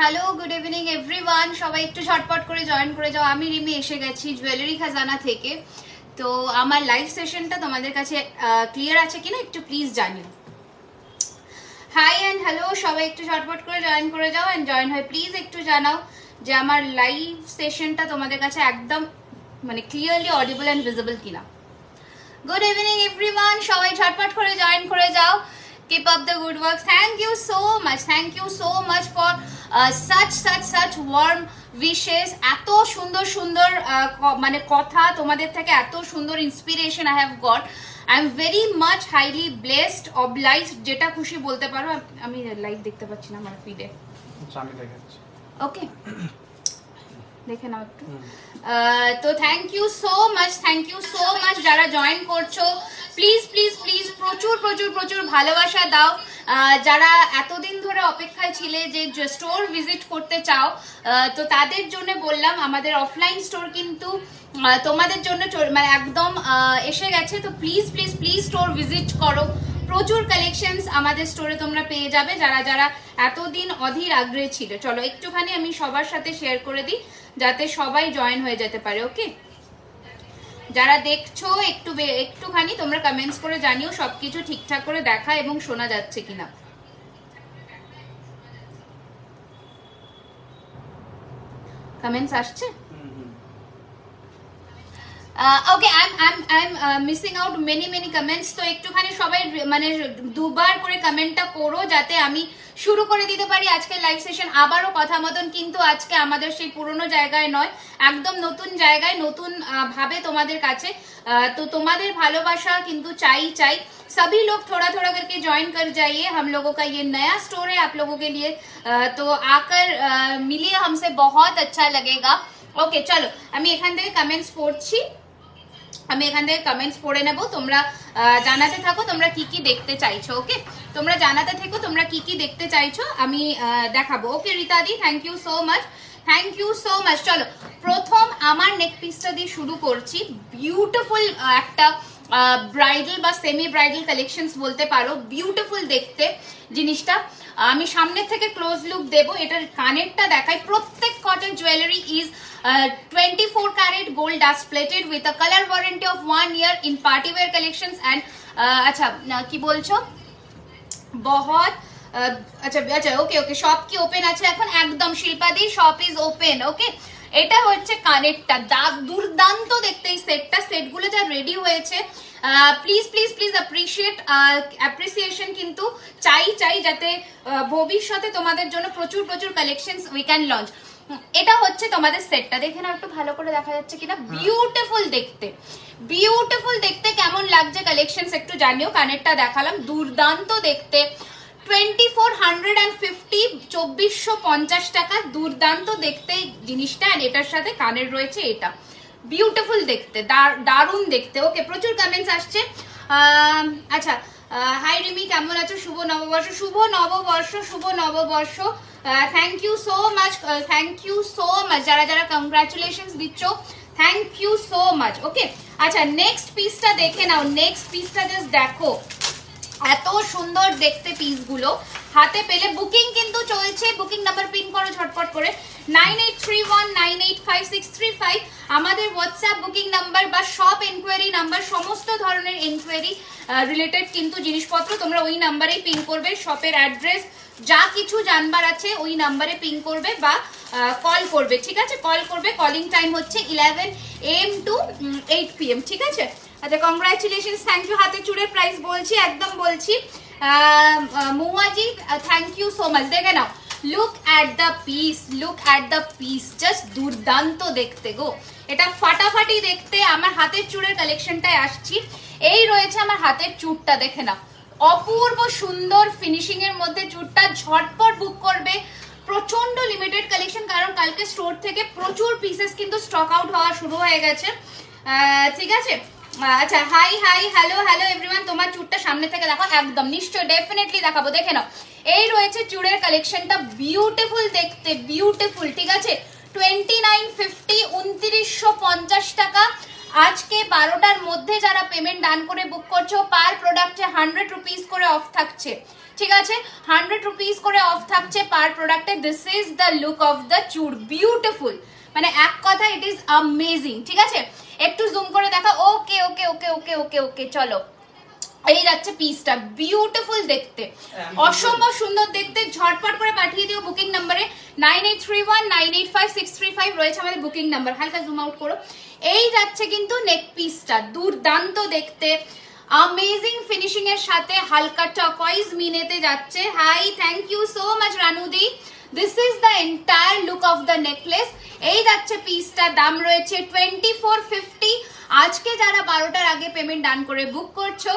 Hello, good evening everyone. সবাই একটু ঝটপট করে জয়েন করে যাও। আমি রিমি এসে গেছি জুয়েলারি খাজানা থেকে। তো আমার লাইভ সেশনটা তোমাদের কাছে ক্লিয়ার আছে কিনা একটু প্লিজ জানিও। হাই অ্যান্ড হ্যালো, সবাই একটু ঝটপট করে জয়েন করে যাও অ্যান্ড জয়েন হয় প্লিজ একটু জানাও যে আমার লাইভ সেশনটা তোমাদের কাছে একদম মানে ক্লিয়ারলি অডিবল অ্যান্ড ভিজিবল কিনা। গুড ইভিনিং এভরিওয়ান, সবাই ঝটপট করে জয়েন করে যাও। Keep up the good work. Thank you so much. Thank you so much for such warm wishes. এত সুন্দর সুন্দর মানে কথা তোমাদের থেকে, এত সুন্দর inspiration I have got. I am very much highly blessed, obliged, যেটা খুশি বলতে পারো। আমি লাইভ দেখতে পাচ্ছি না আমার ফিডে। আমি দেখাচ্ছি। ওকে, দেখে নাও একটু। তো থ্যাংক ইউ সো মাচ যারা জয়েন করছো। প্লিজ প্লিজ প্লিজ প্রচুর প্রচুর প্রচুর ভালোবাসা দাও। যারা এতদিন ধরে অপেক্ষায় ছিলে যে স্টোর ভিজিট করতে চাও, তো তাদের জন্য বললাম আমাদের অফলাইন স্টোর কিন্তু তোমাদের জন্য মানে একদম এসে গেছে। তো please please please store visit করো। প্রচুর কালেকশনস আমাদের স্টোরে তোমরা পেয়ে যাবে যারা যারা এতদিন অধীর আগ্রহে ছিল। চলো একটুখানি আমি সবার সাথে শেয়ার করে দিই যাতে সবাই জয়েন হয়ে যেতে পারে। ওকে, যারা দেখছো একটুখানি তোমরা কমেন্টস করে জানিও সবকিছু ঠিকঠাক করে দেখা এবং শোনা যাচ্ছে কিনা। কমেন্টস আসছে? ওকে, I'm missing out many comments. তো একটুখানি সবাই মানে দুবার করে কমেন্টটা করো যাতে আমি শুরু করে দিতে পারি আজকের লাইভ সেশন। আবারও কথা মতন কিন্তু আজকে আমাদের সেই পুরনো জায়গায় নয়, একদম নতুন জায়গায়, নতুন ভাবে তোমাদের কাছে। তো তোমাদের ভালোবাসা কিন্তু চাই। सभी लोग थोड़ा थोड़ा करके ज्वाइन कर जाइए। हम लोगों का ये नया स्टोर है आप लोगों के लिए, तो आकर मिलिए हमसे, बहुत अच्छा लगेगा। ओके चलो, আমি এখান থেকে কমেন্টস পড়ছি, আমি এখান থেকে কমেন্টস পড়ে নেব। তোমরা জানাতে থাকো তোমরা কি কি দেখতে চাইছো। ওকে, তোমরা জানাতে থাকো তোমরা কি কি দেখতে চাইছো, আমি দেখাবো। ওকে রিতাদি, থ্যাংক ইউ সো মাচ। চলো প্রথম আমার নেক পিসটা দিয়ে শুরু করছি। বিউটিফুল একটা ব্রাইডাল বা সেমি ব্রাইডাল কালেকশনস বলতে পারো। বিউটিফুল দেখতে জিনিসটা। আমি সামনে থেকে ক্লোজ লুক দেবো। এটার কানেরটা দেখাই। প্রত্যেক cotton jewellery is 24 carat gold dust plated with a color warranty of 1 year in party wear collections and अच्छा কি বলছো बहुत আচ্ছা ওকে শপ কি ওপেন আছে এখন? একদম শিল্পাদি, শপ ইজ ওপেন। ওকে, এটা হচ্ছে কানেরটা, দুর্দান্ত দেখতে এই সেটগুলো যা রেডি হয়েছে। প্লিজ প্লিজ প্লিজ অ্যাপ্রিসিয়েশন কিন্তু চাই যাতে ভবিষ্যতে তোমাদের জন্য প্রচুর প্রচুর কালেকশনস উই ক্যান লঞ্চ। এটা হচ্ছে তোমাদের সেটটা, দেখে নাও একটু ভালো করে দেখা যাচ্ছে কিনা। বিউটিফুল দেখতে কেমন লাগছে কালেকশনস একটু জানিও। কানেরটা দেখালাম, দুর্দান্ত দেখতে। 2450, 2450 টাকা, দুর্দান্ত দেখতে জিনিসটা। আর এটার সাথে কানের রয়েছে এটা। বিউটিফুল দেখতে, দারুণ দেখতে। ওকে, প্রচুর কমেন্টস আসছে। আচ্ছা, হাই রিমি, কেমন আছো? শুভ নববর্ষ। থ্যাংক ইউ সো মাচ যারা যারা কংগ্রাচুলেশনস দিচ্ছ, থ্যাংক ইউ সো মাচ। ওকে, আচ্ছা নেক্সট পিসটা দেখে নাও। নেক্সট পিসটা জাস্ট দেখো, এত সুন্দর দেখতে পিসগুলো। হাতে পেলে বুকিং কিন্তু চলছে। বুকিং নাম্বার পিন করো ঝটপট করে 9831985635। আমাদের হোয়াটসঅ্যাপ বুকিং নাম্বার বা শপ এনকোয়ারি নাম্বার, সমস্ত ধরনের এনকোয়ারি রিলেটেড কিন্তু জিনিসপত্র তোমরা ওই নাম্বারেই পিন করবে। শপের অ্যাড্রেস যা কিছু জানবার আছে ওই নাম্বারে পিন করবে বা কল করবে। ঠিক আছে, কল করবে। কলিং টাইম হচ্ছে 11 AM to 8 PM। ঠিক আছে, আচ্ছা কংগ্রাচুলেশনস, থ্যাংক ইউ। হাতে চুড়ের প্রাইস বলছি, একদম বলছি। মৌয়াজি, থ্যাংক ইউ সো মাচ। দেখে নাও, look at the piece, just দুর্দান্ত দেখতে গো। এটা ফাটাফাটি দেখতে। আমার হাতের চুড়ের কালেকশনটায় আসছি। এই রয়েছে আমার হাতের চুড়টা, দেখে নাও, অপূর্ব সুন্দর ফিনিশিং এর মধ্যে চুড়টা। ঝটপট বুক করবে, প্রচন্ড লিমিটেড কালেকশন, কারণ কালকে স্টোর থেকে প্রচুর পিসেস কিন্তু স্টক আউট হওয়া শুরু হয়ে গেছে। ঠিক আছে, আচ্ছা হাই হ্যালো এভরিওয়ান। তোমার চুড়টা সামনে থেকে দেখো, একদম নিশ্চয় ডেফিনেটলি দেখাবো। দেখে নাও, এই রয়েছে চুড়ের কালেকশনটা। বিউটিফুল দেখতে, বিউটিফুল। ঠিক আছে, 2950, 2950 টাকা। আজকে 12টার মধ্যে যারা পেমেন্ট ডান করে বুক করছো, পার প্রোডাক্টে 100 রুপিস করে অফ থাকছে। ঠিক আছে 100 রুপিস করে অফ থাকছে পার প্রোডাক্টে। This is the look of the chur, beautiful, মানে এক কথা ইট ইজ অ্যামেজিং। ঠিক আছে একটু জুম করে দেখা। ওকে ওকে ওকে ওকে ওকে ওকে চলো, এই যাচ্ছে পিসটা, বিউটিফুল দেখতে, অসম্ভব সুন্দর দেখতে। ঝটপট করে পাঠিয়ে দিও বুকিং নাম্বারে 9831985635 রয়েছে আমাদের বুকিং নাম্বার। হালকা জুম আউট করো। এই যাচ্ছে কিন্তু নেক পিসটা, দুর্দান্ত দেখতে, অ্যামেজিং ফিনিশিং এর সাথে হালকা টার্কোয়েজ মিনেতে যাচ্ছে। Hi, thank you so much রানুদি। This is the entire look of the necklace. এই যাচ্ছে পিসটা, দাম রয়েছে 2450। আজকে যারা 12টার আগে পেমেন্ট ডান করে বুক করছো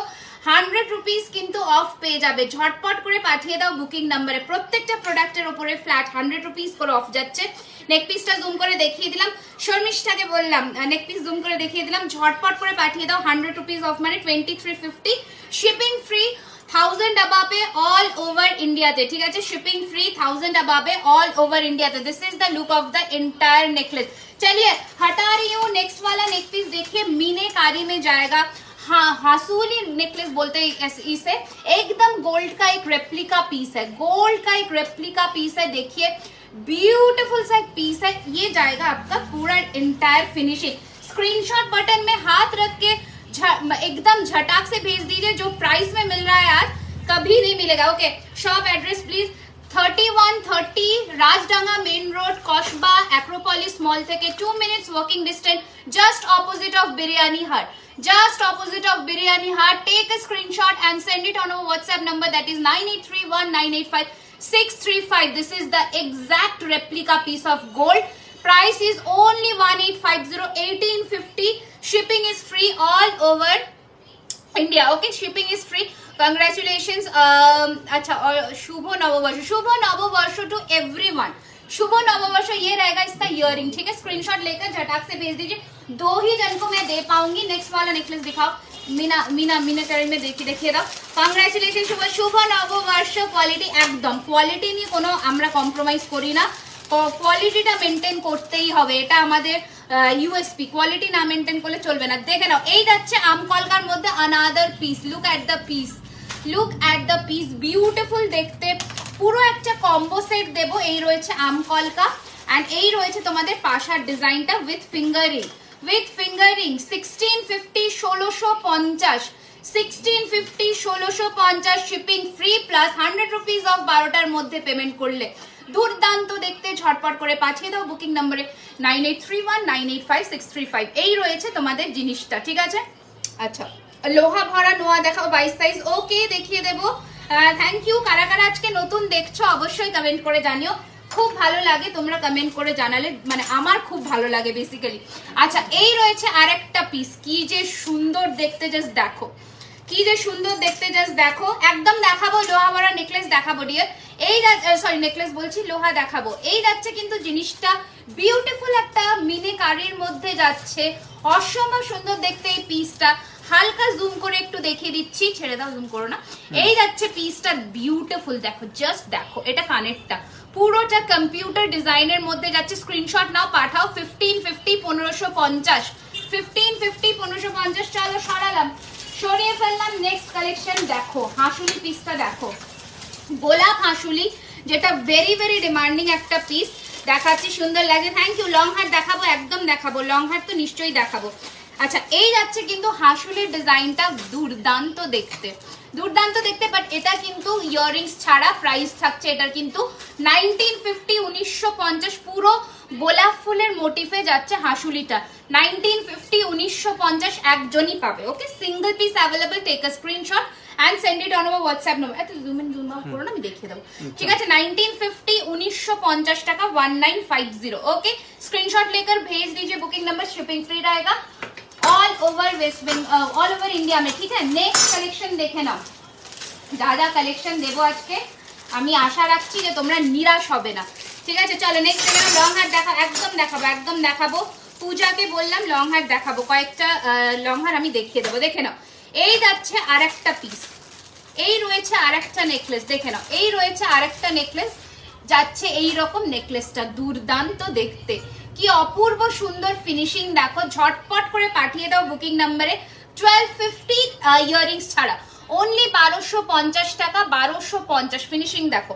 100 রুপিস কিন্তু অফ পেয়ে যাবে। ঝটপট করে পাঠিয়ে দাও বুকিং নাম্বারে। প্রত্যেকটা প্রোডাক্টের উপরে ফ্ল্যাট 100 রুপিস করে অফ যাচ্ছে। নেক পিসটা জুম করে দেখিয়ে দিলাম, শর্মিষ্ঠাকে বললাম নেক পিস জুম করে দেখিয়ে দিলাম। ঝটপট করে পাঠিয়ে দাও, 100 রুপিস অফ মানে 2350, shipping free 1000 above all over India তে। ঠিক আছে shipping free 1000 above all over India তে। This is the look of the entire necklace. चलिए हटा रही हूँ, नेक्स्ट वाला नेक पीस देखिए, मीनाकारी में जाएगा। हाँ, हासूली नेकलेस बोलते हैं इसे। एकदम गोल्ड का एक रेप्लिका पीस है, गोल्ड का एक रेप्लिका पीस है। देखिए ब्यूटीफुल सा एक पीस है, ये जाएगा आपका पूरा एंटायर फिनिशिंग। स्क्रीनशॉट बटन में हाथ रख के एकदम झटाक से भेज दीजिए। जो प्राइस में मिल रहा है यार कभी नहीं मिलेगा। Okay shop address please 3130 Rajdanga main road Kasba Acropolis mall থেকে 2 minutes walking distance, just opposite of biryani hut, just opposite of biryani hut. Take a screenshot and send it on our WhatsApp number, that is 9831985635. this is the exact replica piece of gold. Price is only 1850, 1850. Shipping is free all over India. Okay, shipping is free. Congratulations. अच्छा, और शुभ नववर्ष to everyone. शुभ नववर्ष। ये रहेगा इसका earring. ठीक है screenshot लेकर झटाक से भेज दीजिए। 2 ही जन को मैं दे पाऊंगी। नेक्स्ट वाला नेकलेस दिखाओ। मीना करें में देखिए दाও। কংগ্রাচুলেশন শুভ নববর্ষ। কোয়ালিটি একদম, কোয়ালিটি নিয়ে কোনো আমরা কম্প্রোমাইজ করি না, কোয়ালিটিটা মেনটেন করতেই হবে, এটা আমাদের ইউএসপি। কোয়ালিটি না মেনটেন করলে চলবে না। দেখে নাও এই যাচ্ছে আমকলকার মধ্যে another piece. Look at the piece, look at the piece, beautiful দেখতে। পুরো একটা কম্বো সেট দেবো। এই রয়েছে আমকলকা এন্ড এই রয়েছে তোমাদের পাশার ডিজাইনটা with fingering, 1650 1650, 1650 1650 shipping free plus 100 rupees off 12টার মধ্যে পেমেন্ট করলে। দুর্দান্ত দেখতে, ঝটপট করে পাঠিয়ে দাও বুকিং নম্বরে 9831985635। এই রয়েছে তোমাদের জিনিসটা। ঠিক আছে আচ্ছা, লোহা ভরা নোয়া দেখাও 22 সাইজ। ওকে দেখিয়ে দেবো। Thank you. কারা কারা আজকে নতুন দেখছো অবশ্যই কমেন্ট করে জানিও। খুব ভালো লাগে তোমরা কমেন্ট করে জানালে, মানে আমার খুব ভালো লাগে বেসিক্যালি। আচ্ছা এই রয়েছে আরেকটা পিস, কি যে সুন্দর দেখতে, জাস্ট দেখো কি যে সুন্দর দেখতে, জাস্ট দেখো। একদম দেখাবো লোহা ভরা নেকলেস দেখাবো ডিয়ার। এই সরি নেকলেস বলছি, লোহা দেখাবো। এই যাচ্ছে কিন্তু জিনিসটা বিউটিফুল একটা মিনিকারির মধ্যে যাচ্ছে, অসম্ভব সুন্দর দেখতে এই পিসটা। হালকা জুম করে একটু দেখিয়ে দিচ্ছি, ছেড়ে দাও জুম করো না। এই যাচ্ছে পিসটা, বিউটিফুল দেখো, জাস্ট দেখো। এটা কানেরটা পুরোটা কম্পিউটার ডিজাইনের মধ্যে যাচ্ছে। স্ক্রিনশট নাও, পাঠাও 1550 1550, 1550 1550। চলো সরালাম, সরিয়ে ফেললাম। নেক্সট কালেকশন দেখো, হাসুলি পিসটা দেখো, গোলাপ হাসুলি, যেটা ভেরি ভেরি ডিমান্ডিং একটা পিস। দেখাচ্ছি, সুন্দর লাগে। Thank you. লং হার দেখাবো, একদম দেখাবো, লং হার তো নিশ্চয়ই দেখাবো। আচ্ছা এই যাচ্ছে কিন্তু হাসুলির ডিজাইনটা, দুর্দান্ত দেখতে, দুর্দান্ত দেখতে। বাট এটা কিন্তু ইয়াররিংস ছাড়া প্রাইস থাকছে এটার কিন্তু 1950, 1950। পুরো গোলাপ ফুলের মোটিফে যাচ্ছে হাসুলিটা, 1950 1950 একজনই পাবে। Okay single piece available. Take a screenshot and send it on our WhatsApp number. এত জুম ইন জুম আউট করো না, আমি দেখিয়ে দেবো। ঠিক আছে 1950 1950 টাকা 1950। ओके स्क्रीनशॉट लेकर भेज दीजिए। बुकिंग नंबर शिपिंग फ्री रहेगा all over West Bengal, all over India में। ठीक है नेक्स्ट কালেকশন দেখে নাও। যা যা কালেকশন দেবো আজকে আমি আশা রাখছি যে তোমরা নিরাশ হবে না। ঠিক আছে চলো নেক্সট দেখে নাও। লং হার দেখা, একদম দেখাবো, একদম দেখাবো। পূজাকে বললাম লং হার দেখাবো, কয়েকটা লং হার আমি দেখিয়ে দেবো। দেখে নাও এই যাচ্ছে আরেকটা পিস, এই রয়েছে আরেকটা নেকলেস। দেখে নাও এই রয়েছে আরেকটা নেকলেস যাচ্ছে। এই রকম নেকলেসটা দুর্দান্ত দেখতে, কি অপূর্ব সুন্দর ফিনিশিং দেখো। ঝটপট করে পাঠিয়ে দাও বুকিং নম্বরে 1250 ইয়াররিংস ছাড়া। অনলি 1250 টাকা, 1250 ফিনিশিং দেখো,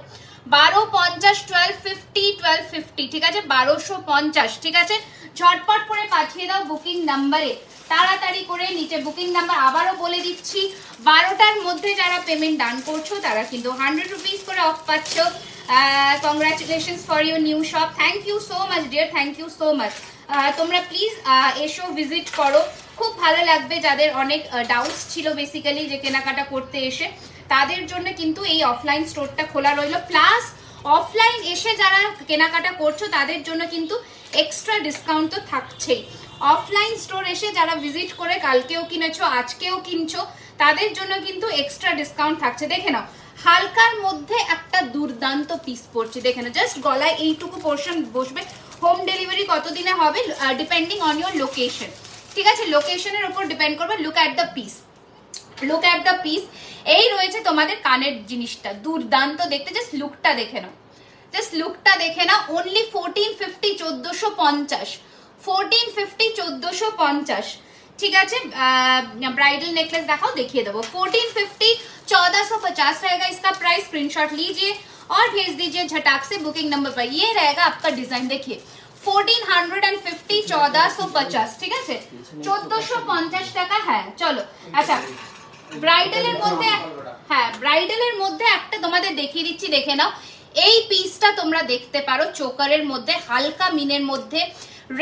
1250, 1250, 1250, ঠিক আছে, 1250, ঠিক আছে। ঝটপট করে পাঠিয়ে দাও বুকিং নাম্বারে, তাড়াতাড়ি করে নিচে বুকিং নাম্বার আবারও বলে দিচ্ছি, 12টার মধ্যে যারা পেমেন্ট ডান করছো তারা কিন্তু 100 রুপিস করে অফ পাচ্ছ। Congratulations for your new shop, thank you so much dear, thank you so much. তোমরা প্লিজ এসো, ভিজিট করো, খুব ভালো লাগবে। যাদের অনেক ডাউটস ছিল বেসিক্যালি যে কেনাকাটা করতে এসে, তাদের জন্য কিন্তু এই অফলাইন স্টোরটা খোলা রইলো। প্লাস অফলাইন এসে যারা কেনাকাটা করছো তাদের জন্য কিন্তু এক্সট্রা ডিসকাউন্ট তো থাকছেই। অফলাইন স্টোর এসে যারা ভিজিট করে কালকেও কিনেছো, আজকেও কিনছো, তাদের জন্য কিন্তু এক্সট্রা ডিসকাউন্ট থাকছে। দেখে নাও, হালকার মধ্যে একটা দুর্দান্ত পিস পড়ছে, দেখে নাও, জাস্ট গলায় এইটুকু পোর্শন বসবে। হোম ডেলিভারি কতদিনে হবে ডিপেন্ডিং অন ইউর লোকেশন, ঠিক আছে, লোকেশনের উপর ডিপেন্ড করবে। Look at the piece, look at the piece. এই রয়েছে তোমাদের কানের জিনিসটা, দুর্দান্ত দেখতে, জাস্ট লুকটা দেখে নাও, জাস্ট লুকটা দেখে নাও। অনলি 1450, 1450, 1450, 1450, ঠিক আছে। ब्राइडल नेकलेस दिखाओ, देखिए दो, 1450, 1450 रहेगा इसका प्राइस। स्क्रीनशॉट लीजिए और भेज दीजिए झटाक से बुकिंग नंबर पर। ये रहेगा आपका डिजाइन, देखिए 1450, 1450, ঠিক আছে, 1450 টাকা। হ্যাঁ চলো, আচ্ছা ব্রাইডালের মধ্যে, হ্যাঁ ব্রাইডালের মধ্যে একটা তোমাদের দেখিয়ে দিচ্ছি, দেখে নাও। এই পিসটা তোমরা দেখতে পারো, চোকারের মধ্যে হালকা মিনের মধ্যে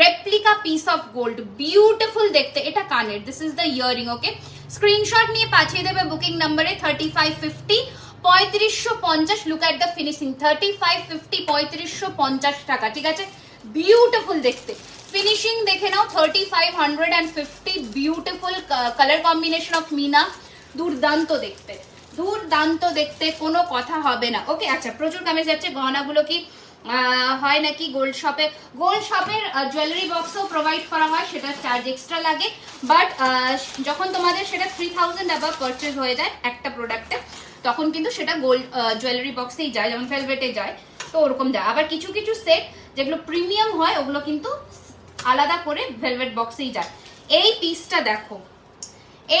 replica piece of gold, beautiful দেখতে। এটা কানের, this is the earring, okay. Screenshot নিয়ে পাঠিয়ে দেবে বুকিং নাম্বারে 3550, 3550। লুক এট দ্য ফিনিশিং, 3550, 3550 টাকা, ঠিক আছে, বিউটিফুল দেখতে। ফিনিশিং দেখে নাও, 3550, beautiful colour combination of meena, দুর্দান্ত দেখতে, দুর্দান্ত দেখতে, কোনো কথা হবে না, ওকে। আচ্ছা প্রচুর কামেজ যাচ্ছে, গহনাগুলো কি হয় নাকি গোল্ড শপে? গোল্ড শপের জুয়েলারি বক্সও প্রোভাইড করা হয়, সেটা চার্জ এক্সট্রা লাগে, বাট যখন তোমাদের সেটা 3000 অ্যাবাভ পারচেজ হয়ে যায় একটা প্রোডাক্টে, তখন কিন্তু সেটা গোল্ড জুয়েলারি বক্সেই যায়, যেমন ভেলভেটে যায়, তো ওরকম যায়। আবার কিছু কিছু সেট যেগুলো প্রিমিয়াম হয় ওগুলো কিন্তু আলাদা করে ভেলভেট বক্সেই যায়। এই পিসটা দেখো,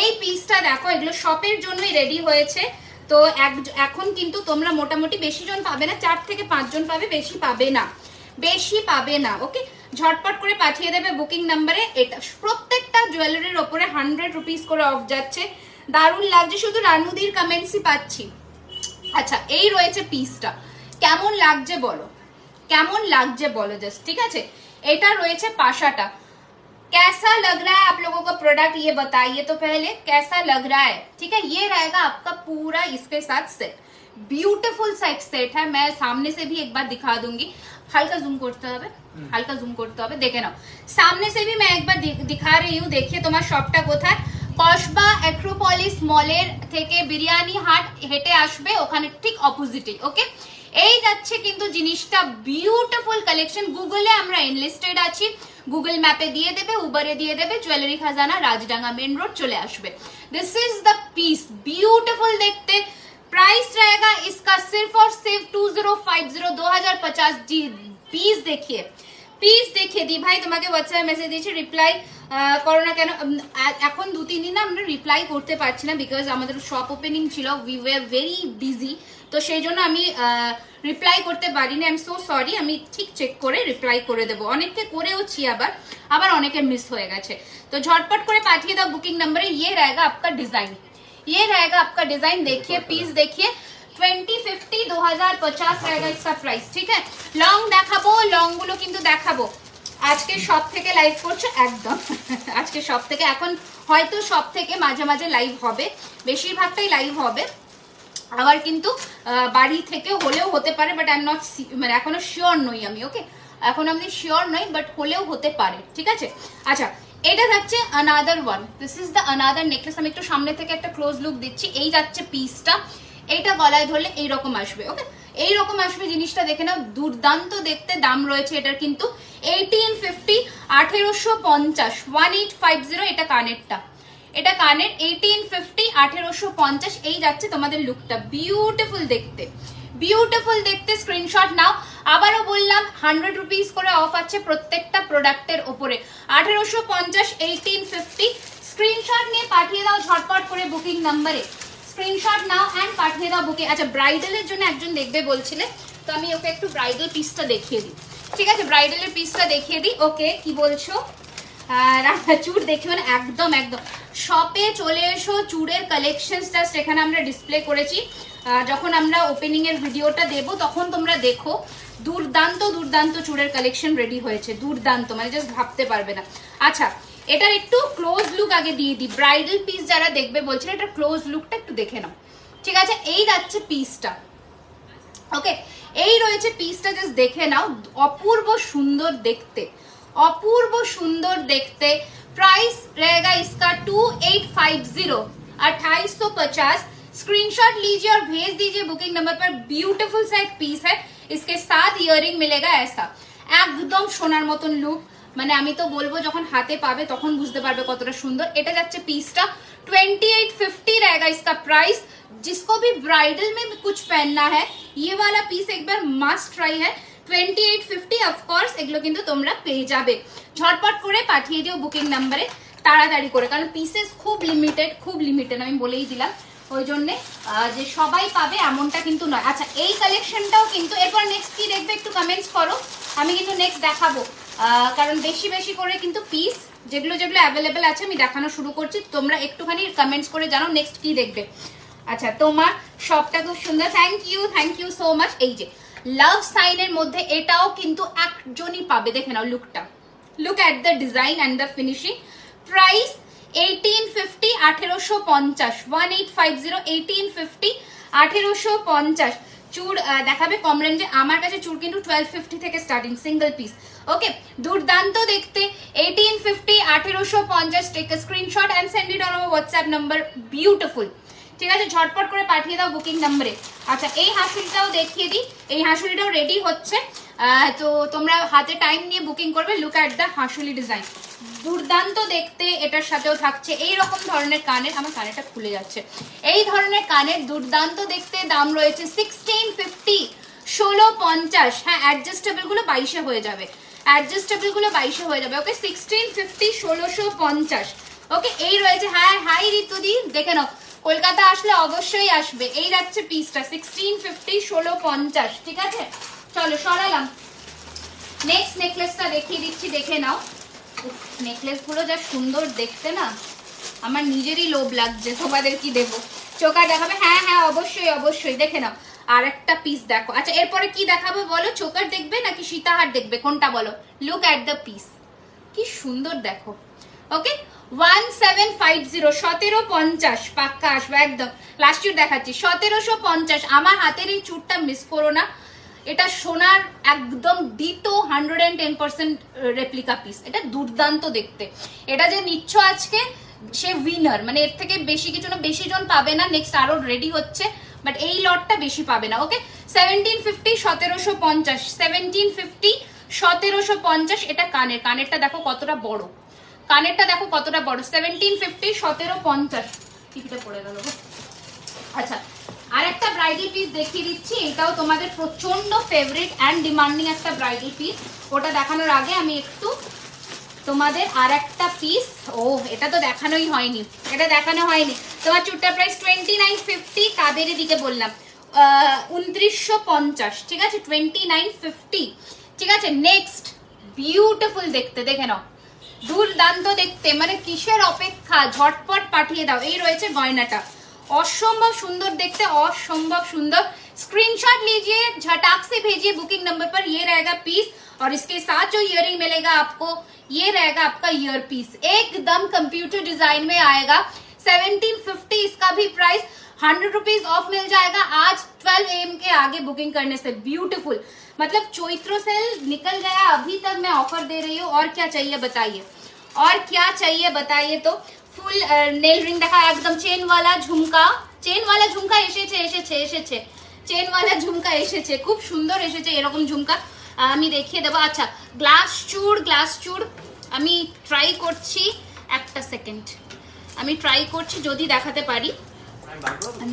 এই পিসটা দেখো, এগুলো শপের জন্যই রেডি হয়েছে। তো এখন কিন্তু তোমরা মোটামুটি বেশি জন পাবে না, 4 থেকে 5 জন পাবে, বেশি পাবে না, বেশি পাবে না, ওকে। ঝটপট করে পাঠিয়ে দেবে বুকিং নাম্বারে। এটা প্রত্যেকটা জুয়েলারির ওপরে 100 রুপিস করে অফ যাচ্ছে, দারুণ লাগছে, শুধু রানুদির কমেন্টসই পাচ্ছি। আচ্ছা এই রয়েছে পিসটা, কেমন লাগছে বলো, কেমন লাগছে বলো জাস্ট, ঠিক আছে। এটা রয়েছে পাশাটা, कैसा लग रहा है आप लोगों का प्रोडक्ट, ये बताइए तो पहले कैसा लग रहा है, ठीक है। ये रहेगा आपका पूरा इसके साथ सेट, ब्यूटीफुल सेट है। मैं सामने से भी एक बार दिखा दूंगी, हल्का जूम करते হবে, হালকা জুম করতে হবে, দেখে নাও। সামনে से भी मैं एक बार दिखा रही हूँ, देखिए তোমার শপটা কোথায়। কসবা অ্যাক্রোপলিস মলের থেকে বিরিয়ানি হাট হেঁটে আসবে, ওখানে ঠিক অপোজিটে, ওকে। এই যাচ্ছে কিন্তু জিনিসটা, বিউটিফুল কালেকশন। গুগলে আমরা এনলিস্টেড আছি, গুগল ম্যাপে দিয়ে দেবে, উবারে দিয়ে দেবে, জুয়েলারি খাজানা রাজডাঙ্গা মেন রোড চলে আসবে। This is the piece, beautiful देखते। प्राइस रहेगा इसका सिर्फ और सिर्फ 2050, 2050। जी पीस देखिए, প্লিজ দেখে দি ভাই, তোমাকে হোয়াটসঅ্যাপে মেসেজ দিয়েছি, রিপ্লাই করো না কেন। এখন 2-3 দিন আমরা রিপ্লাই করতে পারছি না, বিকজ আমাদের শপ ওপেনিং ছিল, উই ওয়ার ভেরি বিজি, তো সেই জন্য আমি রিপ্লাই করতে পারিনি। আই এম সো সরি, আমি ঠিক চেক করে রিপ্লাই করে দেবো। অনেককে করেওছি, আবার অনেকে মিস হয়ে গেছে, তো ঝটপট করে পাঠিয়ে দাও বুকিং নাম্বারে। ইয়ে रहेगा आपका डिजाइन, ये रहेगा आपका डिजाइन, देखिए पीस देखिए, 2050, 2050 रहेगा इसका प्राइस, ठीक है। লং দেখাবো, লং গুলো কিন্তু দেখাবো। আজকে সব থেকে লাইভ করছো একদম, আজকে সব থেকে, এখন হয়তো সব থেকে মাঝে মাঝে লাইভ হবে, বেশিরভাগটাই লাইভ হবে, আবার কিন্তু বাড়ি থেকে হলেও হতে পারে, বাট আই এম নট, মানে এখনো শিওর নই আমি, ওকে, এখন আমি শিওর নই, বাট হলেও হতে পারে, ঠিক আছে। আচ্ছা এটা যাচ্ছে another one, this is the another necklace. আমি একটু সামনে থেকে একটা ক্লোজ লুক দিচ্ছি। এই যাচ্ছে পিসটা, এইটা গলায় ধরলে এইরকম আসবে, ওকে, এইরকম আসবে জিনিসটা, দেখে নাও, দুর্দান্ত দেখতে। দাম রয়েছে এটার কিন্তু 1850, 1850, 1850। এটা কানেরটা, এটা কানের, 1850, 1850। এই যাচ্ছে তোমাদের লুকটা, বিউটিফুল দেখতে, বিউটিফুল দেখতে। স্ক্রিনশট নাও। আবারও বললাম 100 রুপিস করে অফ আছে প্রত্যেকটা প্রোডাক্টের ওপরে, 1850, 1850। স্ক্রিনশট নিয়ে পাঠিয়ে দাও ঝটপট করে বুকিং নাম্বারে, স্ক্রিনশট নাও অ্যান্ড পাঠিয়ে দাও বুকিং। আচ্ছা ব্রাইডালের জন্য একজন দেখবে বলছিলে, তো আমি ওকে একটু ব্রাইডাল পিসটা দেখিয়ে দিই। ঠিক আছে, ব্রাইডালের পিসটা দেখিয়ে দিই। ওকে, কি বলছো? চুড় দেখিও না, একদম একদম শপে চলে এসো, চুড়ের কালেকশন জাস্ট এখানে আমরা ডিসপ্লে করেছি, যখন আমরা ওপেনিং এর ভিডিওটা দেব তখন তোমরা দেখো। দুর্দান্ত দুর্দান্ত চুড়ের কালেকশন রেডি হয়েছে, দুর্দান্ত, মানে জাস্ট ভাবতে পারবে না। আচ্ছা এটার একটু ক্লোজ লুক আগে দিয়ে দিই, ব্রাইডাল পিস যারা দেখবে বলছিল এটার ক্লোজ লুকটা একটু দেখে নাও। ঠিক আছে, এই যাচ্ছে পিসটা। ওকে, এই রয়েছে পিসটা, জাস্ট দেখে নাও, অপূর্ব সুন্দর দেখতে, অপূর্ব সুন্দর দেখতে। प्राइस रहेगा इसका 2850, 2850। स्क्रीनशॉट लीजिए और भेज दीजिए बुकिंग नंबर पर। ब्यूटीफुल सा एक पीस है, इसके साथ ইয়ারিং मिलेगा ऐसा, একদম সোনার মতন লুক। মানে আমি তো বলবো যখন হাতে পাবে তখন বুঝতে পারবে কতটা সুন্দর। এটা যাচ্ছে পিসটা 2850 रहेगा इसका प्राइस। जिसको भी ब्राइडल में कुछ पहनना है ये वाला पीस एक बार मस्ट ट्राई है। 2850 অফকোর্স এগুলো কিন্তু তোমরা পেয়ে যাবে। ঝটপট করে পাঠিয়ে দিও বুকিং নাম্বারে তাড়াতাড়ি করে, কারণ পিসেস খুব লিমিটেড আমি বলেই দিলাম, ওই জন্যে যে সবাই পাবে এমনটা কিন্তু নয়। আচ্ছা এই কালেকশনটাও কিন্তু, এরপর নেক্সট কি দেখবে একটু কমেন্টস করো, আমি কিন্তু নেক্সট দেখাবো, কারণ বেশি বেশি করে কিন্তু পিস যেগুলো যেগুলো অ্যাভেলেবেল আছে আমি দেখানো শুরু করছি, তোমরা একটুখানি কমেন্টস করে জানাও নেক্সট কি দেখবে। আচ্ছা তোমার শপটা খুব সুন্দর, থ্যাংক ইউ সো মাচ। এই যে লাভ সাইনের মধ্যে এটাও কিন্তু একজনই পাবে, দেখে নাও লুকটা, look at the design and the finishing. Price 1850, 1850, 1850, 1850, 1850। চুড় দেখাবে কম রেঞ্জে, আমার কাছে চুড় কিন্তু 1250 থেকে স্টার্টিং সিঙ্গেল পিস। ওকে, দুর্দান্ত দেখতে, 1850, 1850। Take a screenshot and send it on our WhatsApp number. Beautiful, ঠিক আছে, ঝটপট করে পাঠিয়ে দাও বুকিং নাম্বারে। আচ্ছা এই হাঁসুলিটাও দেখিয়ে দিই, এই হাঁসুলিটাও রেডি হচ্ছে, তো তোমরা হাতে টাইম নিয়ে বুকিং করবে। লুক অ্যাট দ্য হাঁসুলি ডিজাইন, দুর্দান্ত দেখতে। এটার সাথেও থাকছে এই রকম ধরনের কানের, আমার কানেরটা খুলে যাচ্ছে, এই ধরনের কানের, দুর্দান্ত দেখতে। দাম রয়েছে 1650, 1650। হ্যাঁ অ্যাডজাস্টেবল গুলো 22-এ হয়ে যাবে, অ্যাডজাস্টেবল গুলো 22-এ হয়ে যাবে। ওকে 1650, 1650। ওকে এই রয়েছে, হ্যাঁ হাই ঋতুদি, দেখে নাও কলকাতা আসলে অবশ্যই আসবে। এই যাচ্ছে পিসটা 1650, 1650। ঠিক আছে, চলো সরালাম। নেক্সট নেকলেসটা দেখিয়ে দিচ্ছি, দেখে নাও। নেকলেস গুলো যা সুন্দর দেখতে না, আমার নিজেরই লোভ লাগছে, তোমাদের কি দেবো। চোকার দেখাবে? হ্যাঁ হ্যাঁ অবশ্যই অবশ্যই, দেখে নাও। আর একটা পিস দেখো। আচ্ছা এরপরে কি দেখাবো বলো, চোকার দেখবে নাকি সীতাহার দেখবে, কোনটা বলো? লুক অ্যাট দ্য পিস, কি সুন্দর দেখো। ওকে 1750, 1750 পাক্কা আসবে একদম। লাস্ট চুট দেখাচ্ছি 1750। আমার হাতের এই চুটটা মিস করো না, এটা সোনার একদম দিতো 110% রেপ্লিকা পিস। এটা দুর্দান্ত দেখতে, এটা যে নিচ্ছ আজকে সে উইনার, মানে এর থেকে বেশি কিছু না, বেশি জন পাবে না, নেক্সট আরো রেডি হচ্ছে, বাট এই লটটা বেশি পাবে না। ওকে 1750, 1750, 1750, 1750। এটা কানের, কানেরটা দেখো কতটা বড়, কানেরটা দেখো কতটা বড়। 1750, 1750। টিকিটে পড়ে গেল। আচ্ছা আর একটা ব্রাইডাল পিস দেখিয়ে দিচ্ছি, এটাও তোমাদের প্রচন্ড ফেভারিট অ্যান্ড ডিমান্ডিং একটা ব্রাইডাল পিস। ওটা দেখানোর আগে আমি একটু তোমাদের আর একটা পিস, এটা তো দেখানোই হয়নি, এটা দেখানো হয়নি। তোমার চুটটার প্রাইস 2950, কাবেরের দিকে বললাম 2950। ঠিক আছে 2950। ঠিক আছে নেক্সট, বিউটিফুল দেখতে, দেখে নাও, দুর্দান্ত দেখতে, মানে কিসের অপেক্ষা, ঝটপট পাঠিয়ে দাও। এই রয়েছে গয়নাটা, असंभव सुंदर देखते, असंभव सुंदर। स्क्रीनशॉट लीजिए, झटाक से भेजिए बुकिंग नंबर पर। ये रहेगा पीस और इसके साथ जो इयरिंग मिलेगा आपको, ये रहेगा आपका ईयर पीस, एकदम कंप्यूटर डिजाइन में आएगा। 1750 इसका भी प्राइस, 100 रुपीज ऑफ मिल जाएगा आज 12 AM के आगे बुकिंग करने से। ब्यूटीफुल, मतलब चैत्र सेल निकल गया, अभी तक मैं ऑफर दे रही हूँ। और क्या चाहिए बताइए, और क्या चाहिए बताइए। तो ফুল নেল রিং দেখা, একদম চেনওয়ালা ঝুমকা, চেনওয়ালা ঝুমকা এসেছে এসেছে এসেছে চেনওয়ালা ঝুমকা এসেছে, খুব সুন্দর এসেছে এরকম ঝুমকা, আমি দেখিয়ে দেবো। আচ্ছা গ্লাস চুড়, গ্লাস চুড় আমি ট্রাই করছি, একটা সেকেন্ড আমি ট্রাই করছি যদি দেখাতে পারি।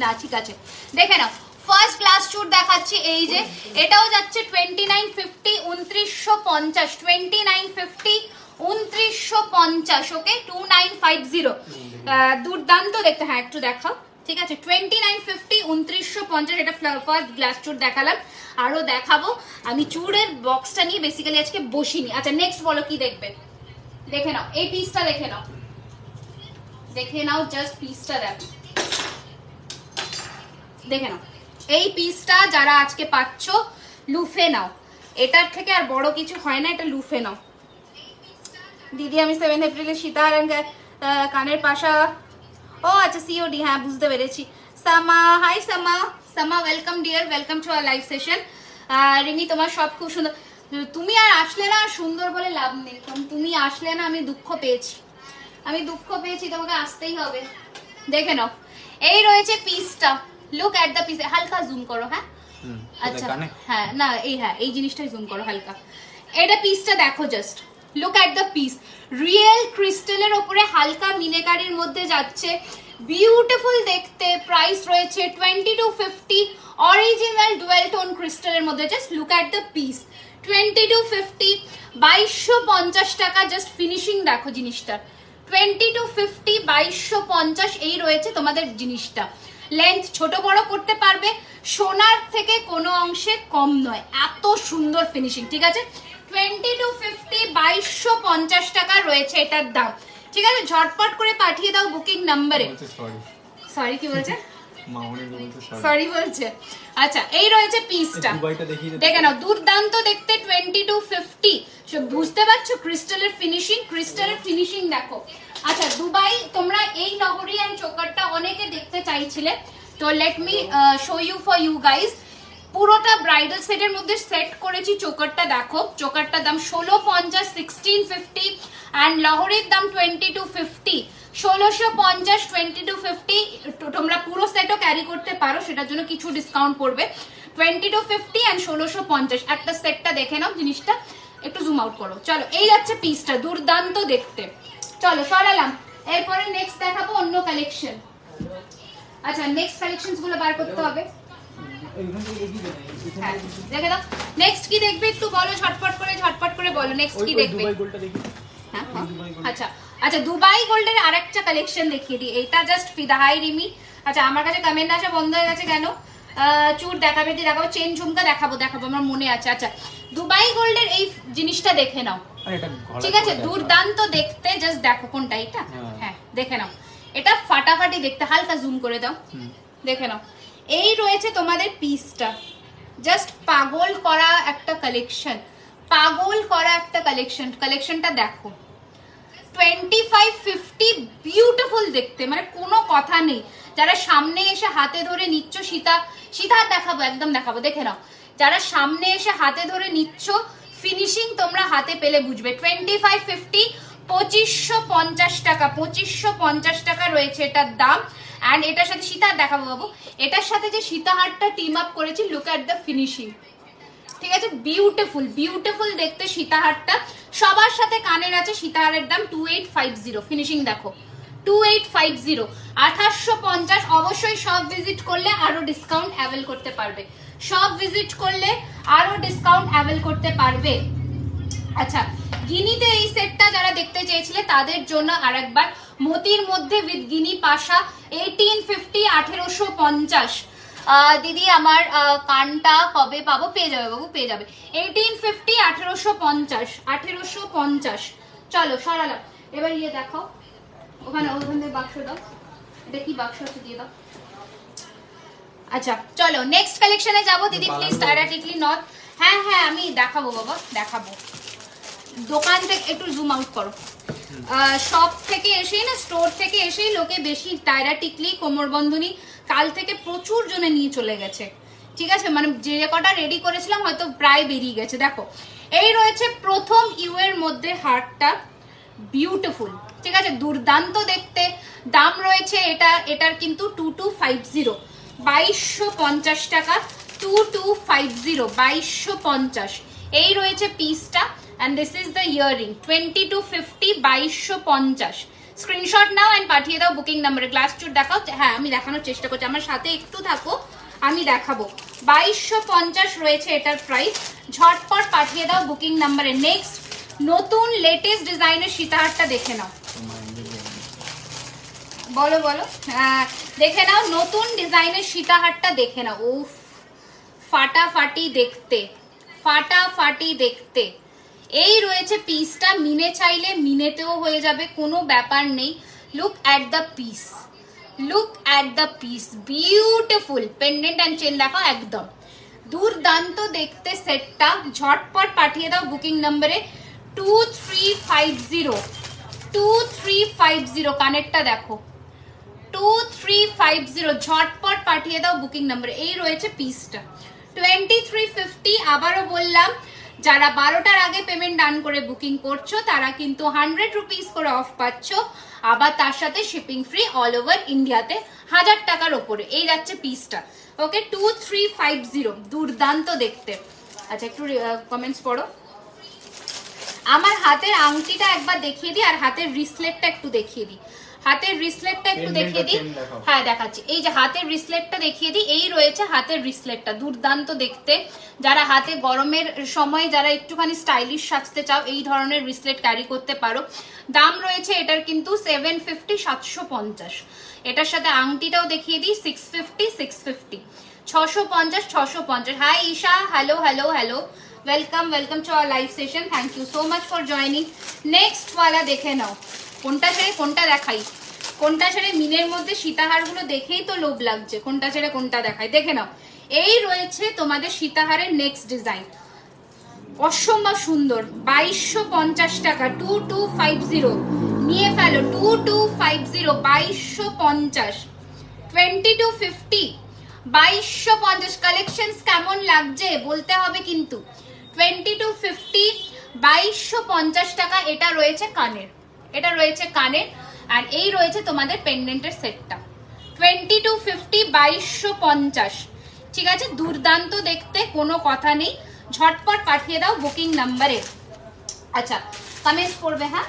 না ঠিক আছে, দেখে নাও ফার্স্ট গ্লাস চুড় দেখাচ্ছি, এই যে এটাও যাচ্ছে 2950, 2950, 2950, 2950। ওকে 2950, দুর্দান্ত দেখতে। হ্যাঁ একটু দেখাও, ঠিক আছে 2950 2950 এটা ফার্স্ট গ্লাস চুড় দেখালাম, আরো দেখাবো। আমি চুড়ের বক্সটা নিয়ে বেসিক্যালি আজকে বসিনি। আচ্ছা নেক্সট বলো কি দেখবে, দেখে নাও এই পিসটা, দেখে নাও, দেখে নাও জাস্ট পিসটা দেখো, দেখে নাও এই পিসটা যারা আজকে পাচ্ছ লুফে নাও, এটার থেকে আর বড় কিছু হয় না, এটা লুফে নাও। দিদি আমি 7 এপ্রিলে সীতাহার কানের পাশা, ও আচ্ছা সিওডি, হ্যাঁ বুঝতে পেরেছি। সামা, হাই সামা, সামা welcome deer, welcome to our live session. Rimi তোমার সব খুব সুন্দর, তুমি আর আসলে না সুন্দর বলে লাভ নেই, কারণ তুমি আসলে না আমি দুঃখ পেয়েছি, আমি দুঃখ পেয়েছি, তোমাকে আসতেই হবে। দেখে নাও এই রয়েছে পিসটা, লুক এট দ্য পিস, হালকা জুম করো, হ্যাঁ আচ্ছা হ্যাঁ না এই হ্যাঁ এই জিনিসটাই জুম করো হালকা, এটা পিসটা দেখো just look at the piece, real ক্রিস্টালের ওপরে হালকা মিনেকারির মধ্যে যাচ্ছে, বিউটিফুল দেখতে, প্রাইস রয়েছে 2250, অরিজিনাল ডুয়েল টোন ক্রিস্টালের মধ্যে, just look at the piece 2250, 2250 টাকা, জাস্ট ফিনিশিং দেখো জিনিসটা, 2250 2250 এই রয়েছে তোমাদের জিনিসটা। লেন্থ ছোট বড় করতে পারবে, সোনার থেকে কোনো অংশে কম নয়, এত সুন্দর ফিনিশিং, ঠিক আছে 2250 2250 টাকা রয়েছে এটার দাম, ঠিক আছে ঝটপট করে পাঠিয়ে দাও বুকিং নাম্বারে। সরি কি বলছে, সরি বলছে। আচ্ছা এই রয়েছে পিসটা, দেখে নাও দুর্দান্ত দেখতে 2250, বুঝতে পারছো ক্রিস্টালের ফিনিশিং, ক্রিস্টালের ফিনিশিং দেখো। আচ্ছা দুবাই তোমরা এই নগরী এন্ড চোকারটা অনেকে দেখতে চাইছিলে, তো let me show you for you guys, পুরোটা ব্রাইডাল সেটের মধ্যে সেট করেছি, চোকারটা দেখো, চোকারটার দাম 1650 1650 এন্ড লহরির দাম 2250, 1650 2250, তোমরা পুরো সেটও ক্যারি করতে পারো, সেটার জন্য কিছু ডিসকাউন্ট পড়বে, 2250 এন্ড 1650 একটা সেটটা দেখে নাও, জিনিসটা একটু জুম আউট করো। চলো এই যাচ্ছে পিসটা, দুর্দান্ত দেখতে। চলো সরালাম, এরপরে নেক্সট দেখাবো অন্য কালেকশন। আচ্ছা নেক্সট কালেকশনস গুলো বার করতে হবে, দেখে দাও নেক্সট কি দেখবে একটু বলো, ঝটপট করে বলো নেক্সট কি দেখবে। আচ্ছা আচ্ছা দুবাই গোল্ডের আরেকটা কালেকশন দেখিয়ে দিই, এটা জাস্ট ফিদা, হাই রিমি। আচ্ছা আমার কাছে কমেন্ট আসা বন্ধ হয়ে গেছে কেন, চুর দেখাবে, দেখাবো চেন ঝুমকা দেখাবো আমার মনে আছে। আচ্ছা দুবাই গোল্ডের এই জিনিসটা দেখে নাও, ঠিক আছে দুর্দান্ত দেখতে, জাস্ট দেখো কোনটা এটা, হ্যাঁ দেখে নাও, এটা ফাটাফাটি দেখতে, হালকা জুম করে দাও, দেখে নাও এই রয়েছে তোমাদের পিসটা, জাস্ট পাগল করা একটা কালেকশন, পাগল করা একটা কালেকশন, কালেকশনটা দেখো 2550, বিউটিফুল দেখতে, মানে কোনো কথা নেই। যারা সামনে এসে হাতে ধরে নিচ্ছ, সীতা দেখাবো, একদম দেখাবো, দেখে নাও যারা সামনে এসে হাতে ধরে নিচ্ছ, ফিনিশিং তোমরা হাতে পেলে বুঝবে। 2550 2550 টাকা, 2550 টাকা রয়েছে এটার দাম। এন্ড এটার সাথে সীতাহার দেখাবো বাবু, এটার সাথে যে সীতাহারটা টিম আপ করেছি, লুক এট দ্য ফিনিশিং, ঠিক আছে বিউটিফুল, বিউটিফুল দেখতে সীতাহারটা, সবার সাথে কানের আছে, সীতাহারের দাম 2850, ফিনিশিং দেখো 2850, 2850। অবশ্যই সব ভিজিট করলে আরো ডিসকাউন্ট অ্যাভেল করতে পারবে, সব ভিজিট করলে আরো ডিসকাউন্ট অ্যাভেল করতে পারবে। আচ্ছা গিনিতে এই সেটটা যারা দেখতে চেয়েছিলে তাদের জন্য আরেকবার, মতির মধ্যে উইথ গিনি পাশা 1850 1850। দিদি আমার কানটা কবে পাবো, পেয়ে যাবে বাবু পেয়ে যাবে, 1850 1850 1850। চলো সরালাম, এবার ইয়ে দেখাও, ওখানে বাক্স দাও, এটা কি বাক্স আছে দিয়ে দাও। আচ্ছা চলো নেক্সট কালেকশনে যাবো দিদি, প্লিজ ডাইরেক্টলি নট, হ্যাঁ হ্যাঁ আমি দেখাবো বাবা দেখাবো, দোকান থেকে একটু জুম আউট করো, শপ থেকে এসেই না, স্টোর থেকে এসেই লোকে বেশি টায়রা টিকলি কোমর বন্ধনী কাল থেকে প্রচুর জনে নিয়ে চলে গেছে, ঠিক আছে মানে যে কটা রেডি করেছিলাম হয়তো প্রায় বেরিয়ে গেছে। দেখো এই রয়েছে প্রথম ইউ এর মধ্যে হারটা, বিউটিফুল, ঠিক আছে দুর্দান্ত দেখতে, দাম রয়েছে এটার কিন্তু 2250, 2250 টাকা, 2250 2250 এই রয়েছে পিসটা। and this is the earring 2250 2250, screenshot নাও এন্ড পাঠিয়ে দাও বুকিং নাম্বারে। গ্লাস চুট দেখাও, হ্যাঁ আমি দেখানোর চেষ্টা করছি, আমার সাথে একটু থাকো আমি দেখাবো। 2250 রয়েছে এটার প্রাইস, ঝটপট পাঠিয়ে দাও বুকিং নাম্বারে। নেক্সট নতুন লেটেস্ট ডিজাইনের সীতাহারটা দেখে নাও, বলো বলো। দেখে নাও নতুন ডিজাইনের সীতাহারটা, দেখে নাও। উফ, ফাটাফাটি দেখতে, ফাটাফাটি দেখতে। এই রয়েছে পিসটা, মিনে চাইলে মিনেতেও হয়ে যাবে, কোনো ব্যাপার নেই। Look at the piece, look at the piece, beautiful. Pendant and chain দেখো, একদম দুর্দান্ত দেখতে সেটটা। ঝটপট পাঠিয়ে দাও বুকিং নম্বরে 2350, 2350। কানেরটা দেখো, 2350, ঝটপট পাঠিয়ে দাও বুকিং নম্বরে। এই রয়েছে পিসটা 2350। আবারও বললাম, যারা 12টার আগে পেমেন্ট ডান করে বুকিং করছো তারা কিন্তু 100 রুপিস করে অফ পাচ্ছ, আবার তার সাথে শিপিং ফ্রি অল ওভার ইন্ডিয়াতে 1000 টাকার ওপরে। এই যাচ্ছে পিসটা, ওকে 2350, দুর্দান্ত দেখতে। আচ্ছা একটু কমেন্টস পড়ো। আমার হাতের আংটিটা একবার দেখিয়ে দিই, আর হাতের রিসলেটটা একটু দেখিয়ে দিই। হাতের রিসলেটটা একটু দেখিয়ে দিই, হ্যাঁ দেখাচ্ছি। এই যে হাতের রিসলেটটা দেখিয়ে দিই, এই রয়েছে হাতের রিসলেটটা, দুর্দান্ত দেখতে। যারা হাতে গরমের সময় যারা একটুখানি স্টাইলিশ সাজতে চাও, এই ধরনের রিসলেট ক্যারি করতে পারো। দাম রয়েছে এটার কিন্তু 750, 750। এটার সাথে আংটিটাও দেখিয়ে দিই, 650, 650, 650, 650। Hi Isha, hello hello hello, welcome welcome to our live session, thank you so much for joining. Next ওয়ালা দেখে নাও, কোনটা ছেড়ে কোনটা দেখাই, কোনটা ছেড়ে মিনের মধ্যে সীতাহারগুলো দেখেই তো লোভ লাগছে, কোনটা ছেড়ে কোনটা দেখাই। দেখে নাও, এই রয়েছে তোমাদের সীতাহারের নেক্সট ডিজাইন, অসম্ভব সুন্দর। 2250 টাকা, 2250 নিয়ে ফেলো, 2250, 2250, 2250, 2250। কালেকশনস কেমন লাগছে বলতে হবে কিন্তু। 2250, 2250 টাকা। এটা রয়েছে কানের, এটা রয়েছে কানের, আর এই রয়েছে তোমাদের পেন্ডেন্টের সেটটা 2250, 2250। ঠিক আছে, দুর্দান্ত দেখতে, কোনো কথা নেই। ঝটপট পাঠিয়ে দাও বুকিং নাম্বারে। আচ্ছা কমেন্টস করবে, হ্যাঁ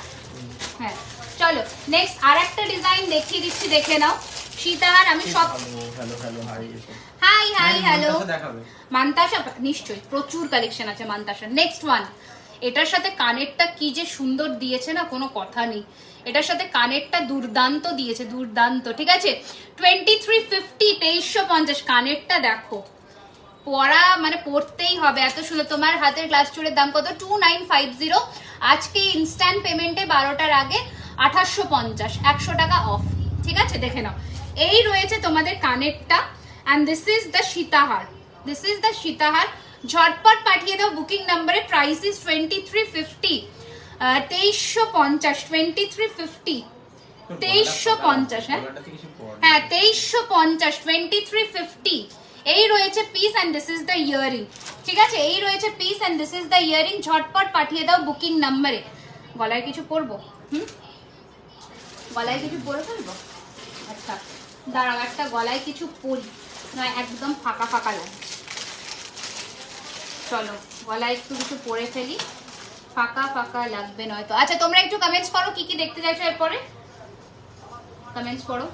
হ্যাঁ। চলো নেক্সট আর একটা ডিজাইন দেখিয়ে দিচ্ছি, দেখে নাও। সীতাহার আমি সব, হাই হাই হ্যালো। মান্তাসা নিশ্চয়ই, প্রচুর কালেকশন আছে মান্তাসা। নেক্সট ওয়ান, এটার সাথে কানেরটা কি যে সুন্দর দিয়েছে না, কোনো কথা নেই। এটার সাথে কানেরটা দুর্দান্ত দিয়েছে, দুর্দান্ত। ঠিক আছে 2350, 2350। কানেরটা দেখো, পরা মানে পড়তেই হবে, এত সুন্দর। তোমার হাতের গ্লাস চুড়ের দাম কত? 2950। আজকে ইনস্ট্যান্ট পেমেন্টে 12টার আগে 2850, 100 টাকা অফ। ঠিক আছে, দেখে নাও। এই রয়েছে তোমাদের কানেরটা, and this is the Sitahar, this is the Sitahar. ঝটপট পাঠিয়ে দাও বুকিং নাম্বারে। Price is 2350, 2350, 2350, 2350। হ্যাঁ 2350, 2350। এই রয়েছে piece and this is the earring. ঠিক আছে, এই রয়েছে piece and this is the earring. ঝটপট পাঠিয়ে দাও বুকিং নাম্বারে। গলায় কিছু পরবো, গলায় কিছু পরে ফেলবো। আচ্ছা দাঁড়াও, একটা গলায় কিছু পরি, নয় একদম ফাঁকা ফাঁকা লাগছে। চলো গলায় একটু কিছু পরে ফেলি, ফাঁকা ফাঁকা লাগবে নয়তো। আচ্ছা তোমরা একটু কমেন্টস করো কি কি দেখতে চাইছো এরপরে, কমেন্টস করো।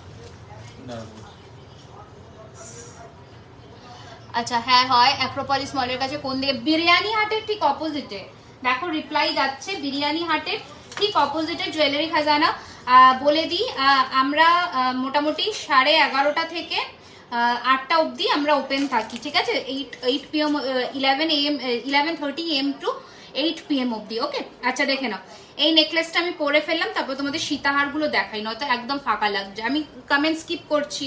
আচ্ছা হ্যাঁ হয়, অ্যাক্রোপলিস মলের কাছে কোন দিকে? বিরিয়ানি হাটের ঠিক অপোজিটে দেখো, রিপ্লাই যাচ্ছে। বিরিয়ানি হাটের ঠিক অপোজিটে জুয়েলারি খাজানা। বলে দিই, আমরা মোটামুটি 11:30 থেকে 8টা অবধি আমরা ওপেন থাকি। ঠিক আছে, 8 PM, 11 AM, 11:30 AM two 8 PM অবধি। ওকে আচ্ছা দেখে নাও, এই নেকলেসটা আমি পরে ফেললাম, তারপর তোমাদের সীতাহারগুলো দেখাই, নয়তো একদম ফাঁকা লাগছে। আমি কমেন্ট স্কিপ করছি।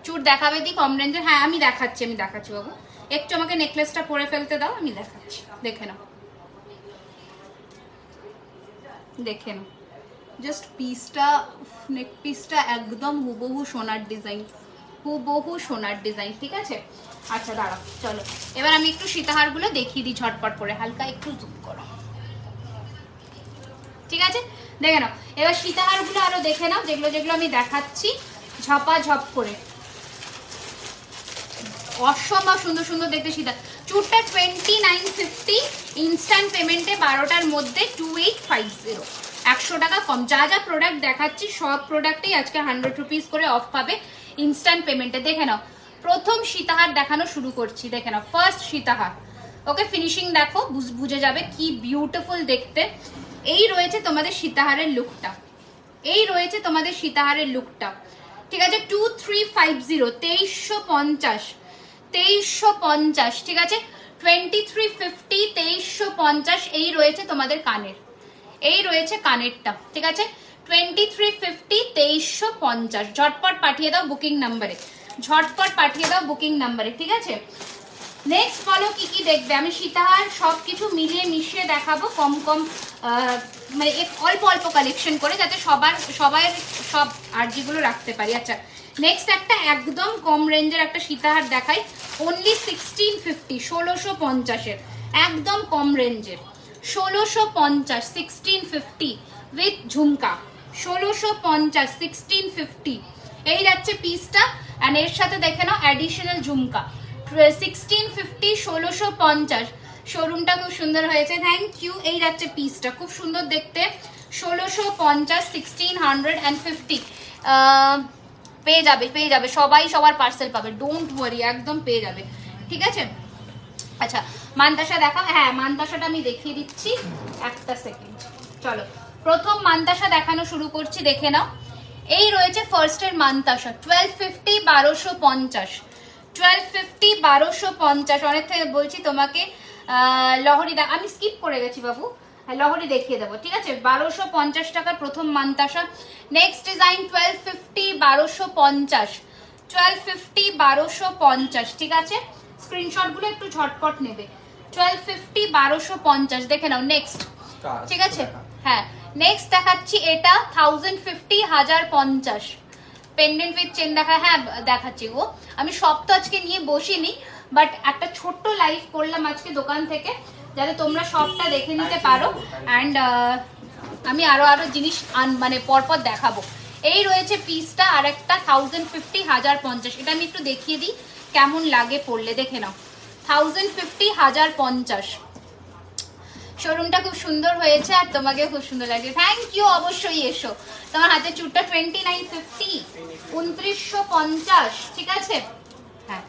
চুর দেখাবে দি কম রেঞ্জের? হ্যাঁ আমি দেখাচ্ছি, আমি দেখাচ্ছি বাবু, একটু আমাকে নেকলেসটা পরে ফেলতে দাও, আমি দেখাচ্ছি। দেখে নাও, দেখে নাও জাস্ট পিসটা, নেক পিসটা একদম হুবহু সোনার ডিজাইন, হুবহু সোনার ডিজাইন। ঠিক আছে আচ্ছা দাঁড়াও, চলো এবার আমি একটু সীতাহারগুলো দেখিয়ে দিই ঝটপট করে, হালকা একটু জুম করো। ঠিক আছে দেখে নাও, এবার সীতাহারগুলো আরো দেখে নাও, যেগুলো যেগুলো আমি দেখাচ্ছি ঝপা ঝপ করে। অসম্ভব সুন্দর সুন্দর দেখতে সীতা। চুরটা 2950, ইনস্ট্যান্ট পেমেন্টে 12টার মধ্যে 2850, 100 টাকা কম। যা যা প্রোডাক্ট দেখাচ্ছি সব প্রোডাক্টেই আজকে 100 রুপিস করে অফ পাবে ইনস্ট্যান্ট পেমেন্টে। দেখে নাও, প্রথম সীতাহার দেখানো শুরু করছি, দেখে নাও ফার্স্ট সীতাহার। ওকে ফিনিশিং দেখো, বুঝে যাবে কি বিউটিফুল দেখতে। এই রয়েছে তোমাদের সীতাহারের লুকটা, এই রয়েছে তোমাদের সীতাহারের লুকটা, ঠিক আছে। 2350, 2350, 2350, ঠিক আছে। 2350, 2350, এই রয়েছে তোমাদের কানের, এই রয়েছে কানেরটা, ঠিক আছে। 2350, 2350, ঝটপট পাঠিয়ে দাও বুকিং নাম্বারে, ঝটপট পাঠিয়ে দাও বুকিং নাম্বারে, ঠিক আছে। নেক্সট বলো কি কি দেখবে, আমি সীতাহার সবকিছু মিলিয়ে মিশিয়ে দেখাবো, কম কম মানে অল্প অল্প কালেকশন করে, যাতে সবাই সব আরজিগুলো রাখতে পারি। আচ্ছা নেক্সট একটা একদম কম রেঞ্জের একটা সীতাহার দেখাই, অনলি 1650, 1650-এর, একদম কম রেঞ্জের, 1650, 1650 উইথ ঝুমকা, 1650, 1650, এই যাচ্ছে পিসটা। অ্যান্ড এর সাথে দেখে নাও অ্যাডিশনাল ঝুমকা, 1650, 1650, শোরুমটা খুব সুন্দর হয়েছে, থ্যাংক ইউ। এই যাচ্ছে পিসটা, খুব সুন্দর দেখতে, 1650, 1650 পেয়ে যাবে সবাই, সবার পার্সেল পাবে, ডোন্ট ওয়ারি, একদম পেয়ে যাবে, ঠিক আছে। আচ্ছা মানতাসা দেখাও, হ্যাঁ মানতাসাটা আমি দেখিয়ে দিচ্ছি, একটা সেকেন্ড। চলো প্রথম মানতাসা দেখানো শুরু করছি, দেখে নাও। এই রয়েছে ফার্স্টের মানতাসা, 1250, 1250, 1250, 1250। অনেক থেকে বলছি তোমাকে লহরি আমি স্কিপ করে গেছি বাবু, লহরি দেখিয়ে দেবো, ঠিক আছে। 1250 টাকার প্রথম মানতাসা। নেক্সট ডিজাইন 1250, 1250, 1250, 1250, ঠিক আছে। স্ক্রিনশট গুলো একটু ঝটপট নেবে, 1250, 1250, দেখে নাও। নেক্সট, ঠিক আছে, হ্যাঁ নেক্সট দেখাচ্ছি এটা 1050, 1050, পেন্ডেন্ট উইথ চেন দেখা, হ্যাঁ দেখাচ্ছি গো। আমি সব তো আজকে নিয়ে বসিনি, বাট একটা ছোট্ট লাইভ করলাম আজকে দোকান থেকে, যাতে তোমরা সবটা দেখে নিতে পারো। অ্যান্ড আমি আরো জিনিস মানে পরপর দেখাবো। এই রয়েছে পিসটা, আর একটা 1050, 1050, এটা আমি একটু দেখিয়ে দিই কেমন লাগে পড়লে, দেখে নাও। 1050, 1050, শোরুমটা খুব সুন্দর হয়েছে আর তোমাকে খুব সুন্দর লাগছে, থ্যাংক ইউ। অবশ্যই এসো, তোমার হাতে চুটটা 2950, 2950, ঠিক আছে। হ্যাঁ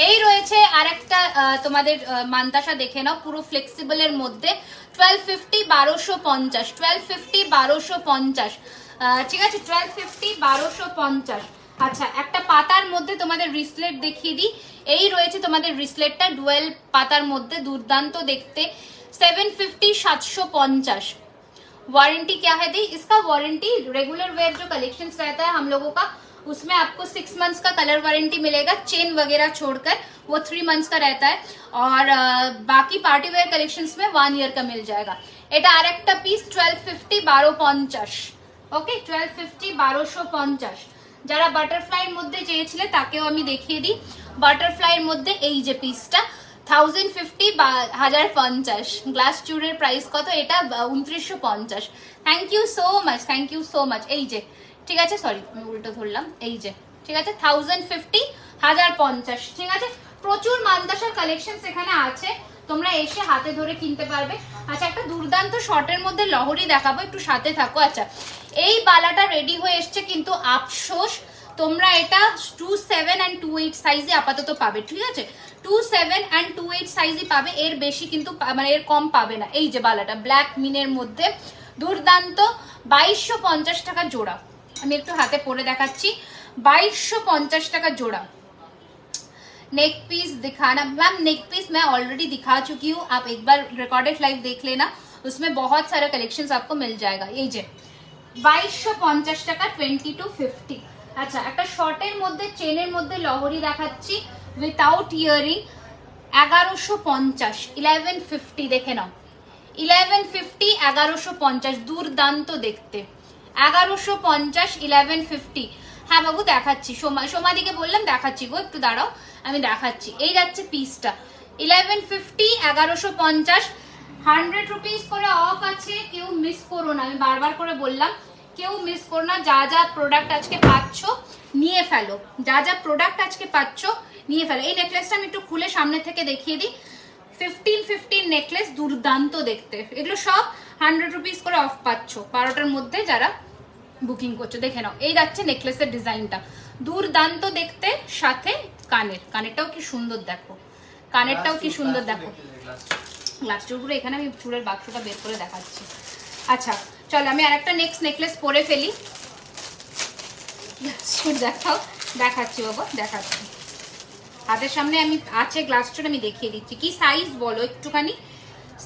এই রয়েছে আরেকটা তোমাদের মানতাসা, দেখে নাও, পুরো ফ্লেক্সিবলের মধ্যে, 1250, 1250, 1250, 1250, ঠিক আছে, 1250, 1250। আচ্ছা একটা পাতার মধ্যে তোমাদের রিসলেট দেখিয়ে দিই, এই রয়েছে তোমাদের রিসলেটটা, ডুয়েল পাতার মধ্যে, দুর্দান্ত দেখতে, 750, 750। वारंटी क्या है दी, इसका वारंटी रेगुलर वेयर जो कलेक्शन रहता है हम लोगों का, उसमें आपको 6 मंथ्स का कलर वारंटी मिलेगा, चेन वगैरह छोड़कर वो 3 मंथ्स का रहता है, और बाकी पार्टी वेयर कलेक्शंस में 1 ईयर का मिल जाएगा। এটা আরেকটা পিস 1250, 1250, ওকে 1250, 1250। যারা বাটারফ্লাইয়ের মধ্যে চেয়েছিলে তাকেও আমি দেখিয়ে দিই, বাটারফ্লাইয়ের মধ্যে এই যে পিসটা 1050, 1050, গ্লাস চুরের প্রাইস কত, এটা 2950। Thank you so much, thank you so much. এই যে, ঠিক আছে, সরি আমি উল্টো ধরলাম, এই যে, ঠিক আছে, 1050, 1050, ঠিক আছে। প্রচুর মানতাসার কালেকশন এখানে আছে, তোমরা এসে হাতে ধরে কিনতে পারবে। আচ্ছা একটা দুর্দান্ত শর্টের মধ্যে লহরি দেখাবো, একটু সাথে থাকো। আচ্ছা এই বালাটা রেডি হয়ে এসছে, কিন্তু আফসোস তোমরা এটা 27 and 28 সাইজে আপাতত পাবে, ঠিক আছে। 27 and 28 সাইজই পাবে, এর বেশি কিন্তু মানে এর কম পাবে না। এই যে বালাটা ব্ল্যাক মিনের মধ্যে, দুর্দান্ত, 2250 টাকা জোড়া। আমি একটু হাতে পরে দেখাচ্ছি, 2250 টাকা জোড়া। नेक पीस दिखाना मैम, नेक पीस मैं ऑलरेडी दिखा चुकी हूँ, आप एक बार रिकॉर्डेड लाइव देख लेना, उसमें बहुत सारा कलेक्शंस आपको मिल जाएगा। ये जे 2250 টাকা, 2250। আচ্ছা একটা শর্টের মধ্যে চেনের মধ্যে লহরি দেখাচ্ছি উইথাউট ইয়ারিং, 1150, 1150, দেখে নাও, 1150, 1150, দুর্দান্ত দেখতে, 1150, 1150। হ্যাঁ বাবু দেখাচ্ছি, সোমাদিকে বললাম দেখাচ্ছি গো, একটু দাঁড়াও আমি দেখাচ্ছি। এই যাচ্ছে পিসটা 1150, 1150, 100 রুপিস করে অফ আছে, কেউ মিস করো না, আমি বারবার করে বললাম কেউ মিস করো না। যা যা প্রোডাক্ট আজকে পাচ্ছ নিয়ে ফেলো, যা যা প্রোডাক্ট আজকে পাচ্ছ নিয়ে ফেলো। এই নেকলেসটা আমি একটু খুলে সামনে থেকে দেখিয়ে দিই, 1515 নেকলেস, দুর্দান্ত দেখতে, এগুলো সব 100 রুপিস করে অফ পাচ্ছ 12টার মধ্যে যারা বুকিং করছো। দেখে নাও এই যাচ্ছে নেকলেসের ডিজাইনটা, দুর্দান্ত দেখতে, সাথে কানেরটাও কি সুন্দর দেখো, কানেরটাও কি সুন্দর দেখো, গ্লাস চুরগুলো এখানে আমি চুরের বাক্সটা বের করে দেখাচ্ছি। আচ্ছা চলো আমি আরেকটা নেক্সট নেকলেস পরে ফেলি, চুড় দেখাও, দেখাচ্ছি বাবা, দেখাচ্ছি হাতের সামনে আমি আছে গ্লাস চুড়, আমি দেখিয়ে দিচ্ছি। কি সাইজ বলো একটুখানি,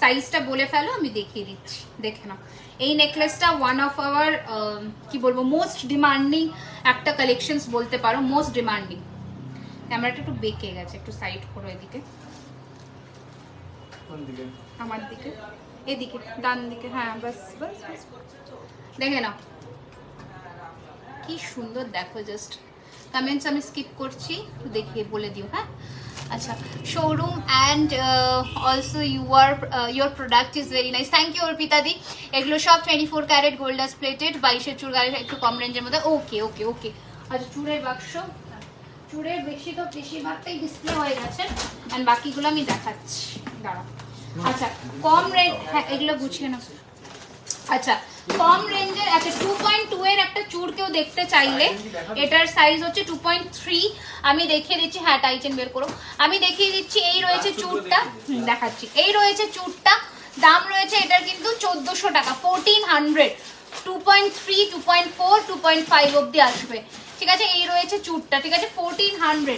সাইজটা বলে ফেলো, আমি দেখিয়ে দিচ্ছি, দেখে নাও। এই নেকলেসটা ওয়ান অফ আওয়ার কি বলবো মোস্ট ডিমান্ডিং একটা কালেকশনস বলতে পারো, মোস্ট ডিমান্ডিং। ক্যামেরাটা একটু বেঁকে গেছে, একটু সাইড করো এদিকে, আমার দিকে, এদিকে ডান দিকে, হ্যাঁ বাস বাস বাস। দেখে নাও কি সুন্দর, দেখো জাস্ট। কমেন্টস আমি স্কিপ করছি, দেখিয়ে বলে দিও, হ্যাঁ। আচ্ছা, showroom and also your product is very nice, thank you Arpita di. এগুলো সব 24 ক্যারেট গোল্ড ডাস্ট প্লেটেড, 22-এর চুড় গাড়ি একটু কম রেঞ্জের মধ্যে। ওকে ওকে ওকে। আচ্ছা, চুড়ের বাক্স, চুড়ের বেশিরভাগটাই ডিসপ্লে হয়ে গেছে, অ্যান্ড বাকিগুলো আমি দেখাচ্ছি, দাঁড়াও। আচ্ছা, কম রেঞ্জ, হ্যাঁ এগুলো গুছিয়ে নাও। আচ্ছা, কম রেঞ্জের, আচ্ছা 2.2 এর একটা চুড় কেউ দেখতে চাইলে, এটার সাইজ হচ্ছে 2.3, আমি দেখিয়ে দিচ্ছি। হ্যাঁ টাইচেন বের করো, আমি দেখিয়ে দিচ্ছি। এই রয়েছে চুড়টা, দেখাচ্ছি। এই রয়েছে চুড়টা, দাম রয়েছে এটার কিন্তু 1400 টাকা, 1400। 2.3, 2.4, 2.5 অব্দি আসবে, ঠিক আছে। এই রয়েছে চুড়টা, ঠিক আছে, 1400,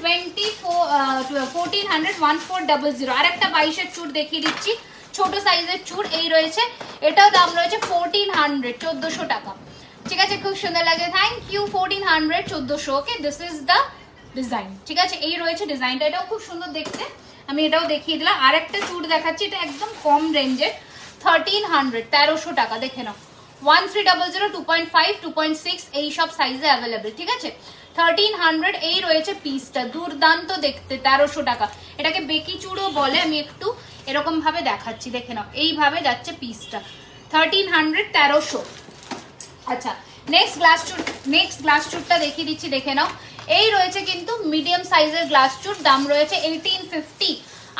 1400 আর একটা 22-এর চুড় দেখিয়ে দিচ্ছি, ছোট সাইজের চুড়। এই রয়েছে, এটাও দাম রয়েছে 1400, 1400 টাকা, ঠিক আছে। খুব সুন্দর লাগে, thank you. 1400, 1400, okay. This is the design, ঠিক আছে। এই রয়েছে ডিজাইনটা, এটাও খুব সুন্দর দেখতে, আমি এটাও দেখিয়ে দিলাম। আর একটা চুড় দেখাচ্ছি, এটা একদম কম রেঞ্জের, 1300, 1300 টাকা, দেখে নাও। 1300, 2.5, 2.6 এই সব সাইজে অ্যাভেলেবেল, ঠিক আছে। 1300 এই রয়েছে পিসটা, দুর্দান্ত দেখতে, 1300 টাকা। এটাকে বেকি চুড়ও বলে, আমি একটু এরকম ভাবে দেখাচ্ছি, দেখে নাও। এইভাবে যাচ্ছে পিসটা, 1300, 1300। আচ্ছা, নেক্সট গ্লাস চুড়টা দেখিয়ে দিচ্ছি, দেখে নাও। এই রয়েছে কিন্তু মিডিয়াম সাইজের গ্লাস চুড়, দাম রয়েছে 1850,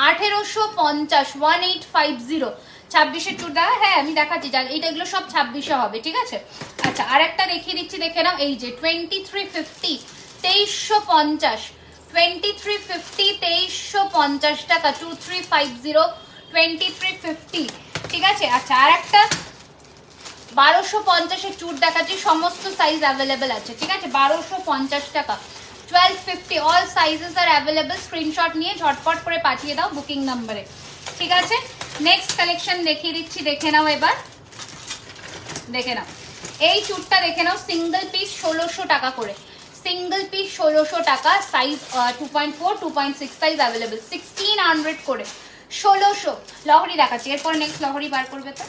1850, 1850। 26-এর চুড় দেখা, হ্যাঁ আমি দেখাচ্ছি, এইটা এগুলো সব 2600 হবে, ঠিক আছে। আচ্ছা, আর একটা দেখিয়ে দিচ্ছি, দেখে নাও। এই যে 2350, 2350, 2350, 2350 টাকা, 2350, 2350, ঠিক আছে। আচ্ছা, আর একটা 1250-এর চুড় দেখাচ্ছি, সমস্ত সাইজ অ্যাভেলেবেল আছে, ঠিক আছে। 1250 টাকা, 1250, অল সাইজেস আর অ্যাভেলেবেল। স্ক্রিনশট নিয়ে ঝটপট করে পাঠিয়ে দাও বুকিং নাম্বারে, ঠিক আছে। নেক্সট কালেকশন দেখিয়ে দিচ্ছি, দেখে নাও এবার, দেখে নাও। এই চুড়টা দেখে নাও, সিঙ্গেল পিস 1600 টাকা করে, সিঙ্গেল পিস 1600 টাকা, সাইজ 2.4, 2.6 সাইজ অ্যাভেলেবেল, 1600 করে, 1600। লহরি দেখাচ্ছি, এরপর নেক্সট লহরি বার করবে তো।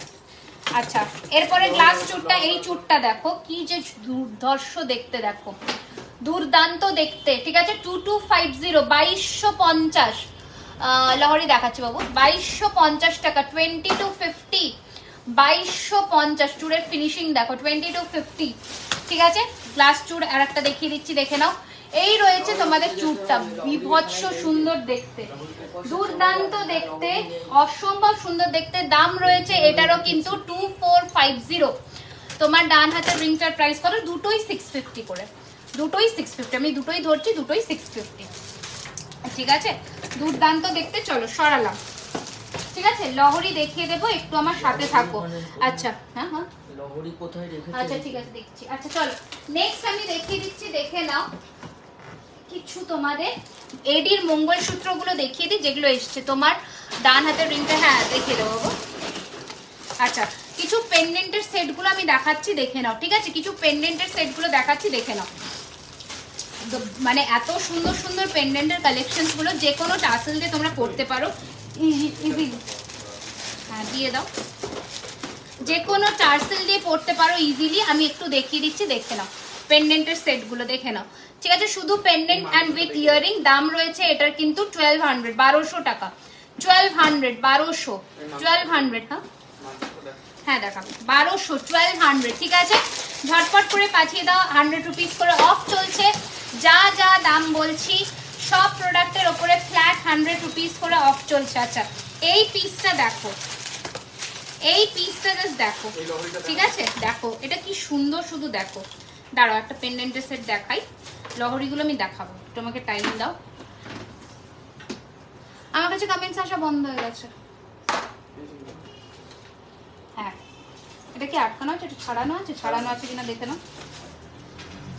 আচ্ছা, এরপরে গ্লাস চুড়টা, এই চুড়টা দেখো কি যে দুর্ধর্ষ দেখতে, দেখো দুর্দান্ত দেখতে, ঠিক আছে। 2250, 2250, লহরি দেখাচ্ছি বাবু, 2250 টাকা, 2250, 2250। চুড়ের ফিনিশিং দেখো, 2250, ঠিক আছে। গ্লাস চুড় আর একটা দেখিয়ে দিচ্ছি, দেখে নাও। এই রয়েছে তোমাদের চুড়টা, বিভৎস সুন্দর দেখতে, দুর্দান্ত দেখতে, অসম্ভব সুন্দর দেখতে। দাম রয়েছে এটারও কিন্তু 2450। তোমার ডান হাতের রিংটার প্রাইস কত? দুটোই 650 করে, দুটোই 650, আমি দুটোই ধরছি, দুটোই 650, ঠিক আছে। দুর্দান্ত দেখতে। চলো সরালাম, ঠিক আছে। লহরি দেখিয়ে দেবো, একটু আমার সাথে থাকো। আচ্ছা, হ্যাঁ হ্যাঁ, লহরি কোথায় রেখেছি? আচ্ছা ঠিক আছে, দেখছি। আচ্ছা চলো, নেক্সট আমি দেখিয়ে দিচ্ছি, দেখে নাও কিছু তোমাদের এডির মঙ্গলসূত্রগুলো দেখিয়ে দিই, যেগুলো এসছে তোমার ডান হাতের রিংটা, হ্যাঁ দেখিয়ে দেবো। আচ্ছা, কিছু পেন্ডেন্টের সেটগুলো আমি দেখাচ্ছি, দেখে নাও, ঠিক আছে। কিছু পেন্ডেন্টের সেটগুলো দেখাচ্ছি, দেখে নাও। মানে এত সুন্দর সুন্দর পেন্ডেন্টের কালেকশনস গুলো, যে কোনো টাসেল দিয়ে তোমরা করতে পারো ইজিলি। হ্যাঁ দিয়ে দাও, যে কোনো টার্সেল দিয়ে পড়তে পারো ইজিলি। আমি একটু দেখিয়ে দিচ্ছি, দেখে নাও পেন্ডেন্টের সেটগুলো, দেখে নাও, ঠিক আছে। শুধু পেন্ডেন্ট অ্যান্ড উইথ ইয়ারিং, দাম রয়েছে এটার কিন্তু 1200, 1200 টাকা, 1200, 1200, 1200, হ্যাঁ হ্যাঁ দেখা 1200, 1200, ঠিক আছে। ঝটপট করে পাঠিয়ে দাও, 100 রুপিস করে অফ চলছে। যা যা দাম বলছি সব প্রোডাক্টের ওপরে ফ্ল্যাট 100 রুপিস করে অফ চলছে। আচ্ছা, এই পিসটা দেখো, এই পিসটা জাস্ট দেখো, ঠিক আছে। দেখো এটা কি সুন্দর, শুধু দেখো। দাঁড়াও একটা পেন্ডেন্টের সেট দেখাই, লহরিগুলো আমি দেখাবো, তোমাকে টাইম দাও। আমার কাছে কমেন্টস আসা বন্ধ হয়ে গেছে। হ্যাঁ, এটা কি আটকানো আছে? এটা ছাড়ানো আছে? ছাড়ানো আছে কিনা দেখে নাও।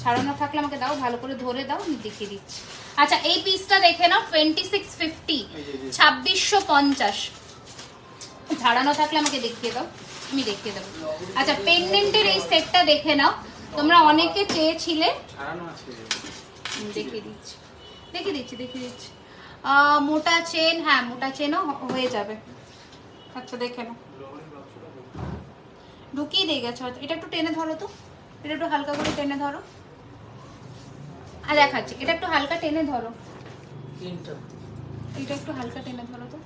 ছাড়ানো থাকলে আমাকে দাও, ভালো করে ধরে দাও, আমি দেখিয়ে দিচ্ছি। আচ্ছা এই পিসটা দেখে নাও, 2650, 2650। ছাড়ানো থাকলে আমাকে দেখিয়ে দাও, আমি দেখিয়ে দেবো। আচ্ছা পেন্ডেন্টের এই সেটটা দেখে নাও, তোমরা অনেকে চেয়েছিলে, দেখিয়ে দিচ্ছি দেখিয়ে দিচ্ছি দেখিয়ে দিচ্ছি। মোটা চেন, হ্যাঁ মোটা চেনও হয়ে যাবে। আচ্ছা দেখে নাও, ঢুকিয়ে দিয়ে গেছে হয়তো। এটা একটু টেনে ধরো তো, এটা একটু হালকা করে টেনে ধরো। আর দেখাচ্ছি, এটা একটু হালকা টেনে ধরো, এটা একটু হালকা টেনে ধরো তো,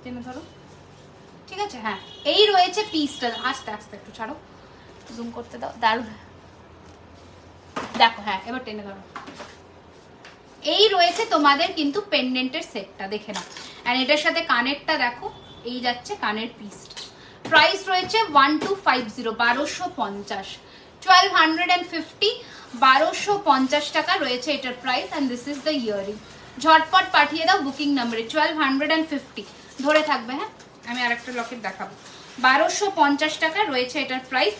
টেনে ধরো, ঠিক আছে। হ্যাঁ এই রয়েছে পিসটা, আস্তে আস্তে একটু ছাড়ো, জুম করতে দাও, দারুণ দেখো। হ্যাঁ এবার টেনে ধরো। এই রয়েছে তোমাদের কিন্তু পেন্ডেন্টের সেটটা, দেখে নাও। এন্ড এটার সাথে কানেরটা দেখো, এই যাচ্ছে কানের পিসটা। প্রাইস রয়েছে 1250, 1250, 1250, 1250 টাকা রয়েছে এটার price. And this is the earring. ঝটপট পাঠিয়ে দাও বুকিং নাম্বারে, 1250 ধরে থাকবে। হ্যাঁ আমি আরেকটা লকেট দেখাবো, 1250 টাকা রয়েছে এটার প্রাইস।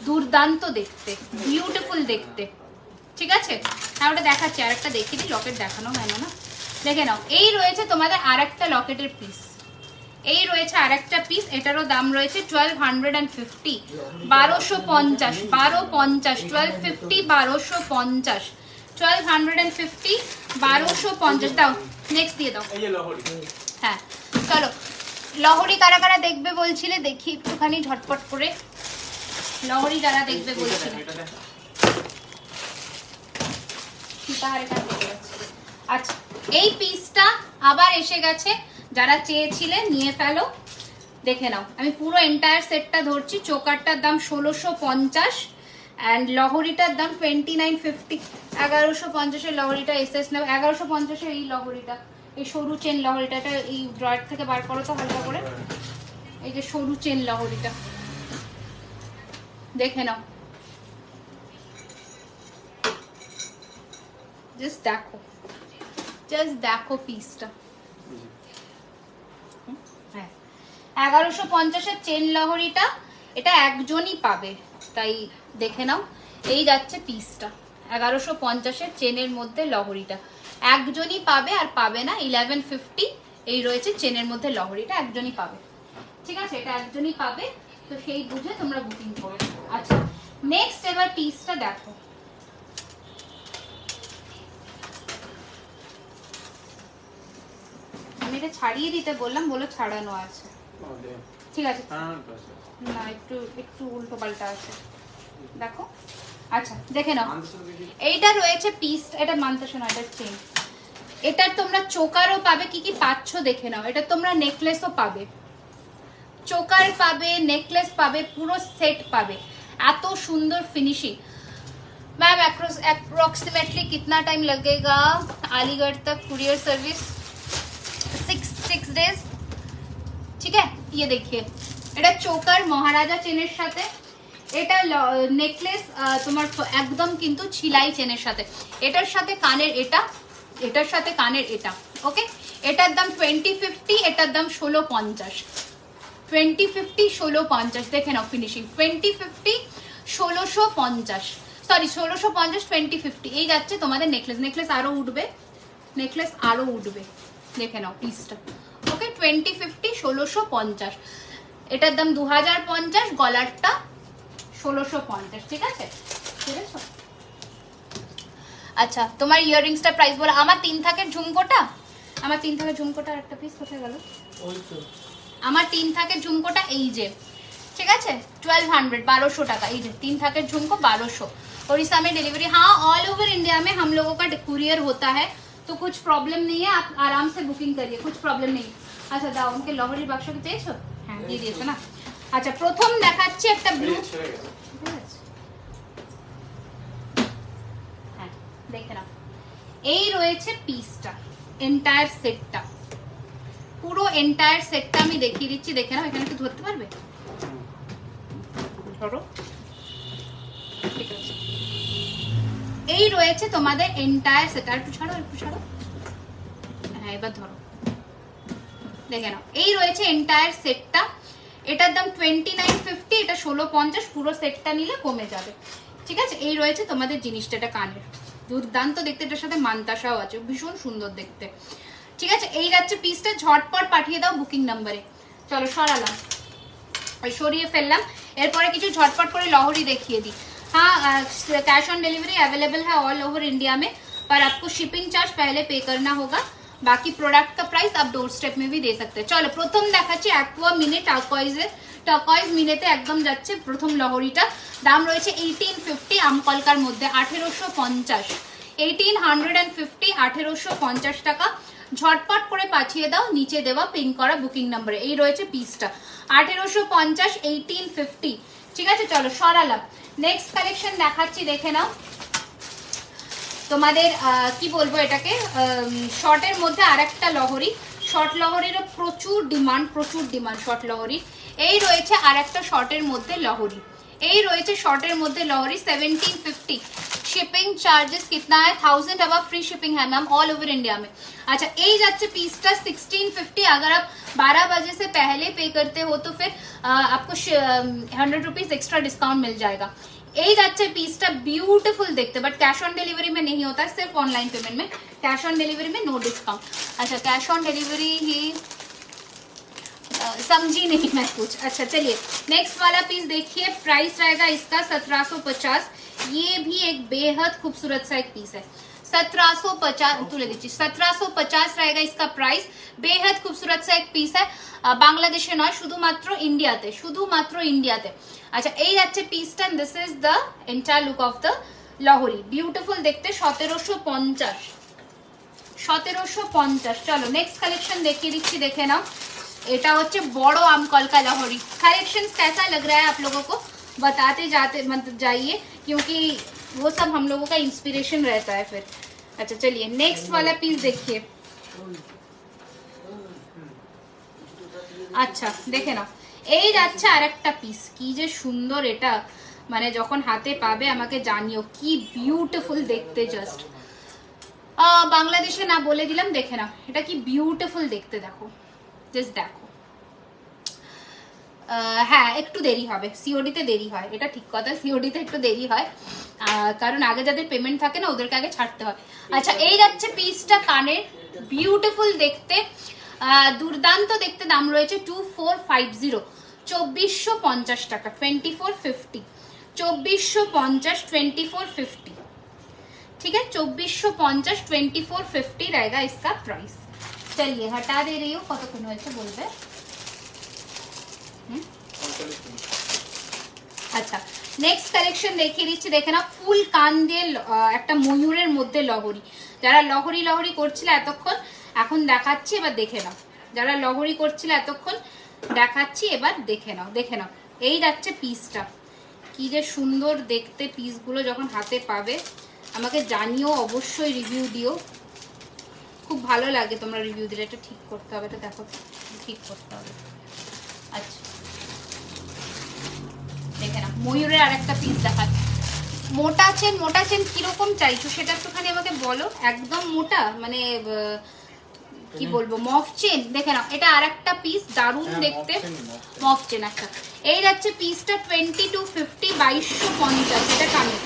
দুর্দান্ত দেখতে, বিউটিফুল দেখতে, ঠিক আছে। হ্যাঁ ওটা দেখাচ্ছি, আরেকটা দেখিয়ে দিই, লকেট দেখানো হয় না, দেখে নাও। এই রয়েছে তোমাদের আরেকটা লকেটের পিস, এই রয়েছে আরেকটা পিস, এটারও দাম রয়েছে 1250, 1250, 1250, 1250, 1250, 1250, 1250 দাও। নেক্সট দিয়ে দাও। হ্যাঁ চলো, লহরি কারা কারা দেখবে বলছিলে, দেখি একটুখানি ঝটপট করে। লহরি যারা দেখবে বলছিলে, আচ্ছা এই পিসটা আবার এসে গেছে, যারা চেয়েছিলে নিয়ে ফেলো, দেখে নাও। আমি পুরো এন্টায়ার সেটটা ধরছি। চোকারটার দাম 1650 অ্যান্ড লহরিটার দাম 2950। 1150 এর লহরিটা এসএস নেব, 1150 এর এই লহরিটা, এই সরু চেন লহরিটা, এটা এই ড্রয়ার থেকে বার করো তো হালকা করে, এই যে সরু চেন লহরিটা, দেখে নাও। জাস্ট দেখো, জাস্ট দেখো পিসটা। হ্যাঁ 1150 এর চেন লহরিটা, এটা একজনই পাবে, তাই দেখে নাও। এই যাচ্ছে পিসটা, 1150 এর চেনের মধ্যে লহরিটা একজনই পাবে, আর পাবে না 1150। এই রয়েছে চেনের মধ্যে লহরিটা, একজনই পাবে, ঠিক আছে, এটা একজনই পাবে, তো সেই বুঝে তোমরা বুকিং করো। আচ্ছা নেক্সট এবার পিসটা দেখো। আমি এটা ছাড়িয়ে দিতে বললাম, বলে ছাড়ানো আছে, ঠিক আছে না, একটু একটু উল্টো পাল্টা আছে, দেখো। আচ্ছা দেখে নাও, এইটা রয়েছে পিস, এটা মানতে শোনা, এটা চেন, এটার তোমরা চোকারও পাবে, কি কি পাচ্ছ দেখে নাও। এটা তোমরা নেকলেসও পাবে, চোকার পাবে, নেকলেস পাবে, পুরো সেট পাবে, এত সুন্দর ফিনিশিং। मैम अप्रोक्सीमेटली कितना टाइम लगेगा अलीगढ़ तक कुरियर सर्विस? 6 डेज, ठीक है। ये देखिए, এটা চোকার মহারাজা চেনের সাথে, এটা নেকলেস তোমার একদম কিন্তু ছিলাই চেনের সাথে, এটার সাথে কানের এটা, এটার সাথে কানের এটা, ওকে। এটার দাম 2050, এটার দাম 1650, 2050, 1650, দেখে নাও ফিনিশিং। 2050, 1650, সরি 1650, 2050, এই যাচ্ছে তোমাদের নেকলেস। নেকলেস আরো উঠবে, নেকলেস আরো উঠবে, দেখে নাও পিসটা, ওকে। 2050, 1650, এটার দাম 2050, গলারটা 1650, ঠিক আছে, ঠিক আছে। আচ্ছা তোমার ইয়াররিংসটা প্রাইস বলো। আমার 3 থাকের ঝুমকোটা, আমার 3 থাকের ঝুমকোটা একটা পিস কোথায় গেল? ওই তো আমার 3 থাকের ঝুমকোটা, এই যে, ठीक है 1200, 1200 টাকা। এই যে 3 থাকের ঝুমকো 1200। उड़ीसा में डिलीवरी, हाँ ऑल ओवर इंडिया में हम लोगों का कुरियर होता है, तो कुछ प्रॉब्लम नहीं है, आप आराम से बुकिंग करिए, कुछ प्रॉब्लम नहीं। अच्छा দাও, उनके লহরির বাক্স কি চেয়েছো? হ্যাঁ দিয়ে দিয়েছো না। আচ্ছা প্রথম দেখাচ্ছি একটা ব্লু, হ্যাঁ দেখে নাও। এই রয়েছে পিসটা, এন্টায়ার সেটটা, পুরো এন্টায়ার সেটটা আমি দেখিয়ে দিচ্ছি, দেখে নাও। এখানে একটু ধরতে পারবে? ধরো, ঠিক আছে। এই রয়েছে তোমাদের এন্টায়ার সেট, আর একটু ছাড়ো, একটু ছাড়ো, হ্যাঁ এবার ধরো, দেখে নাও। এই রয়েছে এন্টায়ার সেটটা, এটার দাম 2950, এটা 1650, পুরো সেটটা নিলে কমে যাবে। ঠিক আছে, এই রয়েছে তোমাদের জিনিসটা, এটা কানের, দুর্দান্ত দেখতে, এটার সাথে মান্তাসাও আছে, ভীষণ সুন্দর দেখতে। ঠিক আছে, এই যাচ্ছে পিসটা, ঝটপট পাঠিয়ে দাও বুকিং নাম্বারে। চলো সরালাম, সরিয়ে ফেললাম। এরপরে কিছু ঝটপট করে লহরি দেখিয়ে দিই। हाँ, कैश ऑन डिलीवरी अवेलेबल है ऑल ओवर इंडिया में, पर आपको शिपिंग चार्ज पहले पे करना होगा। बाकी प्रोडक्ट का प्राइस आप डोर स्टेप में भी दे सकते हैं। चलो प्रथम দেখাচ্ছি অ্যাকোয়া মিনে টার্কয়েজের, টার্কয়েজ মিনেতে একদম যাচ্ছে প্রথম লহরিটা। দাম রয়েছে 1850 আমকলকার মধ্যে, 1850, 1850, 1850 টাকা। ঝটপট করে পাঠিয়ে দাও নিচে দেওয়া পিন করা বুকিং নাম্বারে। এই রয়েছে পিসটা 1850, 1850। ঠিক আছে, চলো সরালাম। নেক্সট কালেকশন দেখাচ্ছি, দেখে নাও। তোমাদের কি বলবো এটাকে, শর্টের মধ্যে আরেকটা লহরি, শর্ট লহরিরও প্রচুর ডিমান্ড, প্রচুর ডিমান্ড শর্ট লহরি। এই রয়েছে আরেকটা শর্টের মধ্যে লহরি, এই রয়েছে শর্টের মধ্যে লহরি 1750। शिपिंग चार्जेस कितना है, 1000 अब फ्री शिपिंग है मैम ऑल ओवर इंडिया में। अच्छा, এই যাচ্ছে পিসটা 1650। अगर आप 12 बजे से पहले पे करते हो तो फिर आपको 100 रुपीज एक्स्ट्रा डिस्काउंट मिल जाएगा। এই যাচ্ছে পিসটা, ब्यूटीफुल देखते, बट कैश ऑन डिलीवरी में नहीं होता, सिर्फ ऑनलाइन पेमेंट में। कैश ऑन डिलीवरी में नो डिस्काउंट। अच्छा, कैश ऑन डिलीवरी ही समझी नहीं मैं कुछ। अच्छा चलिए, नेक्स्ट वाला पीस देखिए, प्राइस रहेगा इसका 1750। ये भी एक बेहद खूबसूरत सा एक पीस है, 1750 তুলে দিচ্ছি, 1750 रहेगा इसका प्राइस। बेहद खूबसूरत सा एक पीस है, বাংলাদেশে নয়, শুধুমাত্র ইন্ডিয়াতে, শুধুমাত্র ইন্ডিয়াতে। আচ্ছা, এই যাচ্ছে পিসটা, this is the entire look of the lahari, beautiful দেখতে, 1750, 1750। চলো নেক্সট কালেকশন দেখিয়ে দিচ্ছি, দেখে নাও। এটা হচ্ছে বড় আমকল का लहरी। कलेक्शन कैसा लग रहा है आप लोगों को बताते जाते मतलब जाइए, क्योंकि वो सब हम लोगों का इंस्पिरेशन रहता है फिर। अच्छा चलिए, नेक्स्ट वाला पीस देखिए। আচ্ছা দেখে নাও, এই যাচ্ছে আরেকটা পিস, কি যে সুন্দর এটা, মানে যখন হাতে পাবে আমাকে জানিও, কি বিউটিফুল দেখতে, জাস্ট বাংলাদেশে না বলে দিলাম, দেখে নাও এটা কি বিউটিফুল দেখতে, দেখো জাস্ট দেখো। হ্যাঁ একটু দেরি হবে, সিওডিতে দেরি হয়, এটা ঠিক কথা, সিওডিতে একটু দেরি হয়, কারণ আগে যাদের পেমেন্ট থাকে না ওদেরকে আগে ছাড়তে হয়। আচ্ছা, এই যাচ্ছে পিসটা কানের, বিউটিফুল দেখতে, দুর্দান্ত দেখতে। দাম রয়েছে 2450, 2450 টাকা, 2450, 2450, 2450। ठीक है, 2450, 2450 रहेगा इसका प्राइस। चलिए हटा दे रही हूँ, কতক্ষণ হয়েছে বলবে। আচ্ছা, নেক্সট কালেকশন দেখিয়ে দিচ্ছি, দেখে না, ফুল কান দিয়ে একটা ময়ূরের মধ্যে লহরি। যারা লহরি লহরি করছিল এতক্ষণ, এখন দেখাচ্ছি, এবার দেখে নাও। যারা লহরি করছিল এতক্ষণ, দেখাচ্ছি, এবার দেখে নাও, দেখে নাও। এই যাচ্ছে পিসটা, কি যে সুন্দর দেখতে, পিসগুলো যখন হাতে পাবে আমাকে জানিও, অবশ্যই রিভিউ দিও, খুব ভালো লাগে তোমরা রিভিউ দিলে। এটা ঠিক করতে হবে, এটা দেখো ঠিক করতে হবে। আচ্ছা দেখে না, ময়ূরের আরেকটা পিস দেখাচ্ছি। মোটা চেন, মোটা চেন কিরকম চাইছো সেটা একটুখানি আমাকে বলো। একদম মোটা মানে কি বলবো, মফ চেন, দেখে নাও, এটা আরেকটা পিস, দারুণ দেখতে মফ চেন একটা। এই যাচ্ছে পিসটা 2250, 2250, এটা কানে,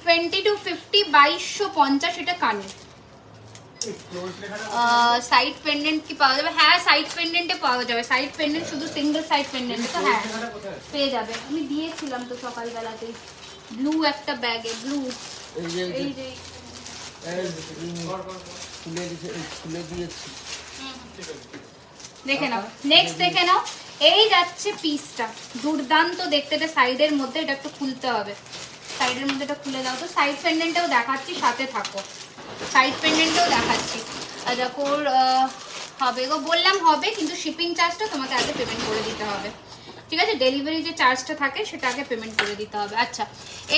2250, 2250, এটা কানে। সাইড পেন্ডেন্ট কি পাওয়া যাবে? হ্যাঁ সাইড পেন্ডেন্টে পাওয়া যাবে, সাইড পেন্ডেন্ট শুধু সিঙ্গেল সাইড পেন্ডেন্ট তো হ্যাঁ পেয়ে যাবে। আমি দিয়েছিলাম তো সকালবেলাতেই, ব্লু একটা ব্যাগে, ব্লু, এই যে দেখে নাও। নেক্সট দেখে নাও, এই যাচ্ছে পিসটা, দুর্দান্ত দেখতে, এটা সাইডের মধ্যে, এটা একটু খুলতে হবে, সাইডের মধ্যে এটা খুলে দাও তো। সাইড পেন্ডেন্টটাও দেখাচ্ছি, সাথে থাকো, সাইড পেন্ডেন্টও দেখাচ্ছি। দেখো হবে গো, বললাম হবে, কিন্তু শিপিং চার্জটা তোমাকে আগে পেমেন্ট করে দিতে হবে, ঠিক আছে? ডেলিভারি যে চার্জটা থাকে সেটা আগে পেমেন্ট করে দিতে হবে। আচ্ছা,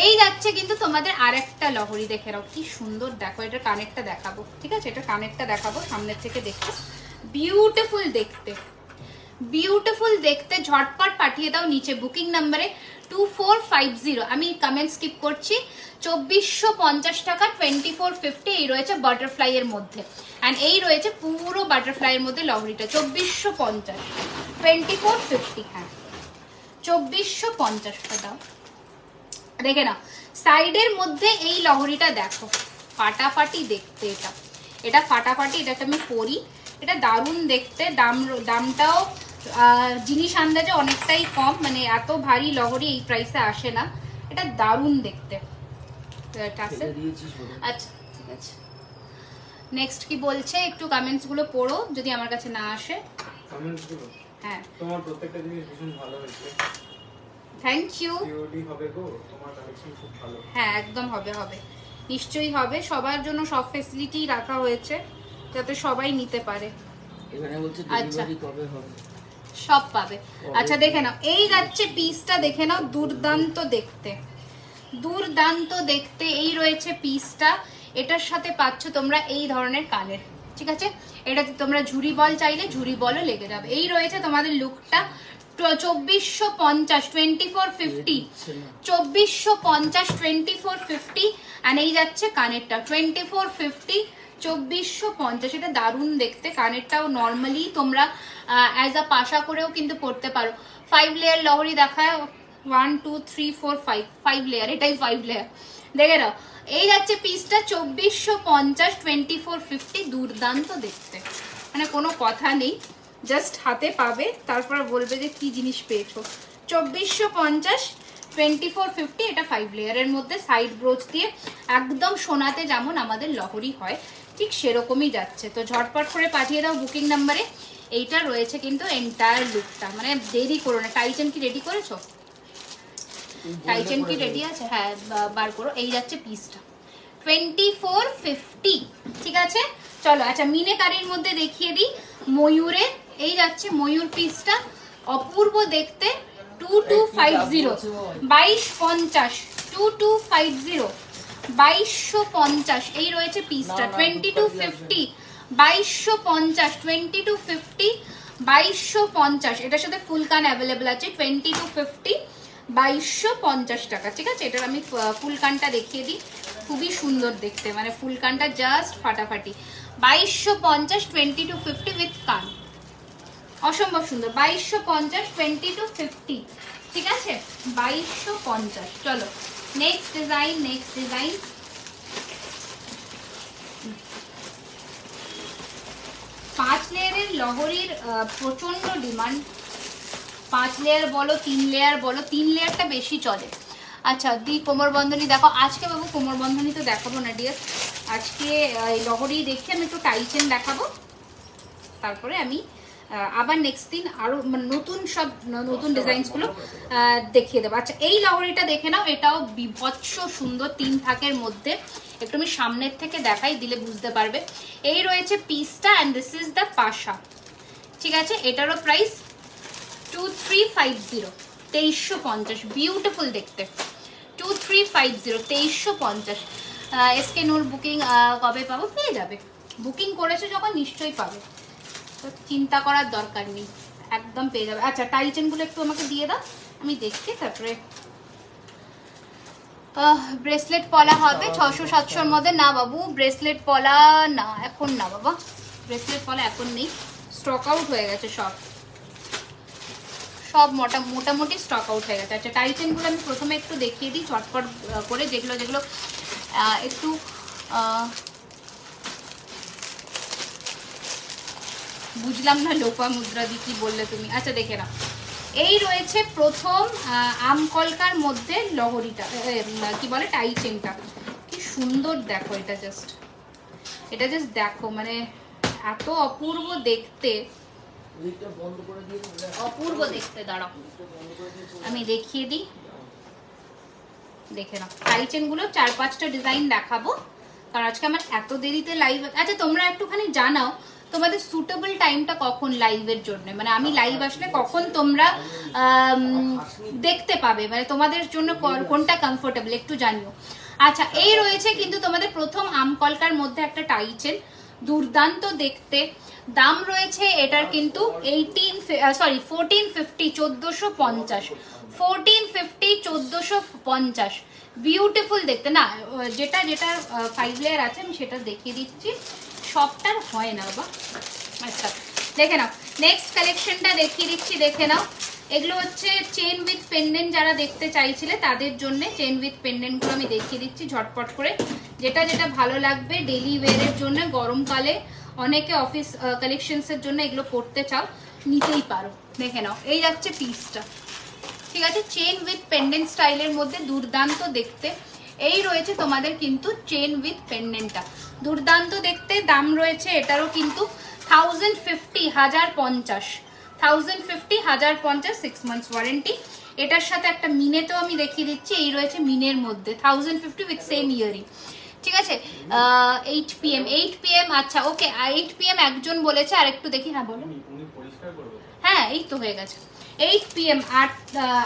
এই যাচ্ছে কিন্তু তোমাদের আরেকটা লহরি, দেখে নাও কি সুন্দর, দেখো এটা কানেরটা দেখাবো, ঠিক আছে? এটা কানেরটা দেখাবো সামনের থেকে, দেখো বিউটিফুল দেখতে, বিউটিফুল দেখতে। ঝটপট পাঠিয়ে দাও নিচে বুকিং নাম্বারে 2450। আমি কমেন্ট স্কিপ করছি। 2450 টাকা, 2450। এই রয়েছে বাটারফ্লাই এর মধ্যে, এন্ড এই রয়েছে পুরো বাটারফ্লাই এর মধ্যে লহরিটা, 2450, 2450। হ্যাঁ 2450 দাও, দেখে না সাইডের মধ্যে এই লহরিটা দেখো, ফাটাফাটি দেখতে। এটা ফাটাফাটি, এটাকে আমি পরি, এটা দারুণ দেখতে। দামটাও জিনিস আন্দাজে অনেকটাই কম, মানে এত ভারী লহরি এই প্রাইসে আসে না। এটা দারুণ দেখতে। আচ্ছা ঠিক আছে, নেক্সট কি বলছে একটু কমেন্টস গুলো পড়ো যদি আমার কাছে না আসে। কমেন্টস গুলো, হ্যাঁ তোমার প্রত্যেকটা জিনিস ভীষণ ভালো হয়েছে। Thank you. পিওরলি হবে গো, তোমার কালেকশন খুব ভালো। হ্যাঁ একদম হবে, নিশ্চয়ই হবে। সবার জন্য সব ফ্যাসিলিটি রাখা হয়েছে যাতে সবাই নিতে পারে। এখানে বলছে ডেলিভারি কবে হবে? সব পাবে। আচ্ছা দেখে নাও, এই যাচ্ছে পিসটা, দেখে নাও, দুর্দান্ত দেখতে, দুর্দান্ত দেখতে। এই রয়েছে পিসটা, এটার সাথে পাচ্ছ তোমরা এই ধরনের কানের, ঠিক আছে? এটাতে তোমরা ঝুরি বল চাইলে ঝুরি বলও লেগে যাবে। এই রয়েছে তোমাদের লুকটা 2450, 2450, 2450, 2450। আর এই যাচ্ছে কানেরটা 2450, 2450। এটা দারুণ দেখতে। কানেরটাও নর্মালি তোমরা অ্যাজ আ পাশা করেও কিন্তু পড়তে পারো। 5 লেয়ার লহরি দেখায়, 1 2 3 4 5 লেয়ার, এটাই 5 লেয়ার। দেখে নাও, এই যাচ্ছে পিসটা 2450, 2450। দুর্দান্ত দেখতে, মানে কোনো কথা নেই, জাস্ট হাতে পাবে, তারপর বলবে যে কি জিনিস পেয়েছো। 2450, 2450। এটা 5 লেয়ারের মধ্যে সাইড ব্রোচ দিয়ে একদম সোনাতে যেমন আমাদের লহরি হয় ঠিক সেরকমই যাচ্ছে। তো ঝটপট করে পাঠিয়ে দাও বুকিং নাম্বারে। এইটা রয়েছে কিন্তু এন্টায়ার লুকটা, মানে দেরি করো না। টাইচেন কি রেডি করেছো? টাইচেন কি রেডি আছে? হ্যাঁ বার করো। এই যাচ্ছে পিসটা 2450, ঠিক আছে? চলো আচ্ছা মিনেকারির মধ্যে দেখিয়ে দিই ময়ূরে। এই যাচ্ছে ময়ূর পিসটা, অপূর্ব দেখতে। 2250, 2250, 2250, 2250। এই রয়েছে পিসটা 2250, 2250, 2250, 2250। এটার সাথে ফুল কান অ্যাভেলেবল আছে। 2250, 2250 টাকা, ঠিক আছে? এটার আমি ফুল কানটা দেখিয়ে দিই, খুবই সুন্দর দেখতে, মানে ফুল কানটা জাস্ট ফাটাফাটি। 2250, 2250 উইথ কান, অসম্ভব সুন্দর। 2250, 2250, ঠিক আছে? 2250। চলো নেক্সট ডিজাইন, নেক্সট ডিজাইন। পাঁচ লেয়ারের লহরির প্রচন্ড ডিমান্ড। 5 লেয়ার বলো 3 লেয়ার বলো, 3 লেয়ারটা বেশি চলে। আচ্ছা দি কোমর বন্ধনী দেখো। আজকে বাবু কোমর বন্ধনী তো দেখাবো না ডিয়ার, আজকে লহরি দেখে আমি একটু টাইচেন দেখাবো, তারপরে আমি আবার নেক্সট দিন আরো নতুন সব নতুন ডিজাইনসগুলো দেখিয়ে দেবো। আচ্ছা এই লহরিটা দেখে নাও, এটাও বিভৎস সুন্দর 3 থাকের মধ্যে। একটু আমি সামনের থেকে দেখাই, দিলে বুঝতে পারবে। এই রয়েছে পিসটা অ্যান্ড দিস ইজ দ্য পাশা, ঠিক আছে? এটারও প্রাইস 2350, 2350। বিউটিফুল দেখতে, 2350, 2350। এসকে নূর বুকিং কবে পাবো? পেয়ে যাবে, বুকিং করেছে যখন নিশ্চয়ই পাবে, তো চিন্তা করার দরকার নেই, একদম পেয়ে যাবে। আচ্ছা টাইচেনগুলো একটু আমাকে দিয়ে দাও, আমি দেখছি। তারপরে ব্রেসলেট পলা হবে 600-700-র মধ্যে। না বাবু ব্রেসলেট পলা না, এখন না বাবা, ব্রেসলেট পলা এখন নেই, স্টক আউট হয়ে গেছে সব মোটামুটি স্টক আউট হয়ে গেছে। আচ্ছা টাইচেনগুলো আমি প্রথমে একটু দেখিয়ে দিই চটপট করে, যেগুলো একটু বুঝলাম না লোপা মুদ্রা দি কি বললে তুমি। আচ্ছা দেখে নাও, এই রয়েছে প্রথম আমকলকার মধ্যে লহরিটা, কি বলে টাইচেনটা, কি সুন্দর দেখো। এটা জাস্ট দেখো, মানে এত অপূর্ব দেখতে, অপূর্ব দেখতে। দাঁড়াও আমি দেখিয়ে দিই, দেখে নাও। টাইচেন গুলো 4-5টা ডিজাইন দেখাবো, কারণ আজকে আমার এত দেরিতে লাইভ। আচ্ছা তোমরা একটুখানি জানাও তোমাদের সুটেবল টাইমটা কখন লাইভের জন্য, মানে আমি লাইভ আসলে কখন তোমরা দেখতে পাবে, মানে তোমাদের জন্য কোনটা কমফোর্টেবল একটু জানিও। আচ্ছা এই রয়েছে কিন্তু তোমাদের প্রথম আমকলকার মধ্যে একটা টাইচেন, দুর্দান্ত দেখতে। দাম রয়েছে এটার কিন্তু 1450, 1450, 1450, 1450। বিউটিফুল দেখতে না, যেটা 5 লেয়ার আছে আমি সেটা দেখিয়ে দিচ্ছি, সবটার হয় না বাবা। আচ্ছা দেখে নাও, নেক্সট কালেকশনটা দেখিয়ে দিচ্ছি, দেখে নাও। এগুলো হচ্ছে চেন উইথ পেন্ডেন্ট, যারা দেখতে চাইছিলে তাদের জন্য চেন উইথ পেন্ডেন্টগুলো আমি দেখিয়ে দিচ্ছি ঝটপট করে। যেটা যেটা ভালো লাগবে ডেলি ওয়্যারের জন্য, গরমকালে অনেকে অফিস কালেকশনসের জন্য এগুলো পরতে চাও, নিতেই পারো। দেখে নাও, এই যাচ্ছে পিসটা, ঠিক আছে, চেন উইথ পেন্ডেন্ট স্টাইলের মধ্যে দুর্দান্ত দেখতে। এই রয়েছে তোমাদের কিন্তু চেন উইথ পেন্ডেন্টটা, দুর্দান্ত দেখতে। দাম রয়েছে এটারও কিন্তু 1050, 1050, 1050, 1050, 6 months ওয়ারেন্টি। এটার সাথে একটা মিনেতেও আমি দেখিয়ে দিচ্ছি, এই রয়েছে মিনের মধ্যে 1050 উইথ সেম ইয়ারিং, ঠিক আছে। 8 PM, 8 PM, আচ্ছা ওকে 8 PM একজন বলেছে, আর একটু দেখি, হ্যাঁ বলো। উনি পরিষ্কার করবে? হ্যাঁ এই তো হয়ে গেছে। 8 PM,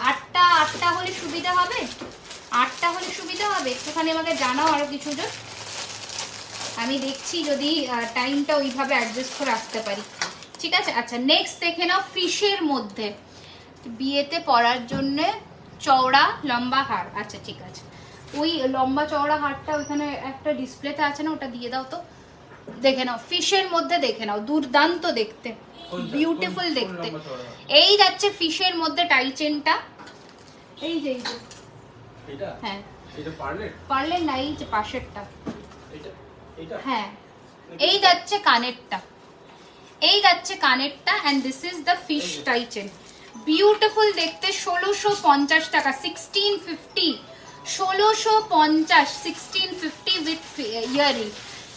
8টা হলে সুবিধা হবে, 8টা হলে সুবিধা হবে, একটুখানি আমাকে জানাও আরো কিছু জন, আমি দেখছি যদি টাইমটা ওইভাবে অ্যাডজাস্ট করে আসতে পারি, ঠিক আছে। আচ্ছা নেক্সট দেখে নাও, ফিশের মধ্যে বিয়েতে পরার জন্য চওড়া লম্বা হার, আচ্ছা ঠিক আছে, ওই লম্বা চওড়া হারটা ওইখানে একটা ডিসপ্লেতে আছে না, ওটা দিয়ে দাও তো। দেখে নাও ফিশের মধ্যে, দেখে নাও দুর্দান্ত দেখতে, বিউটিফুল দেখতে। এই যাচ্ছে ফিশের মধ্যে টাই চেনটা, এই যে এটা, হ্যাঁ এটা পারলে পারলে না, এই যে পাশেরটা, এটা, এটা, হ্যাঁ এই যাচ্ছে কানেরটা, এই যাচ্ছে কানেরটা, and this is the fish tie chain, beautiful দেখতে। 1650 টাকা, 1650, 1650, 1650 উইথ ইয়ারিং,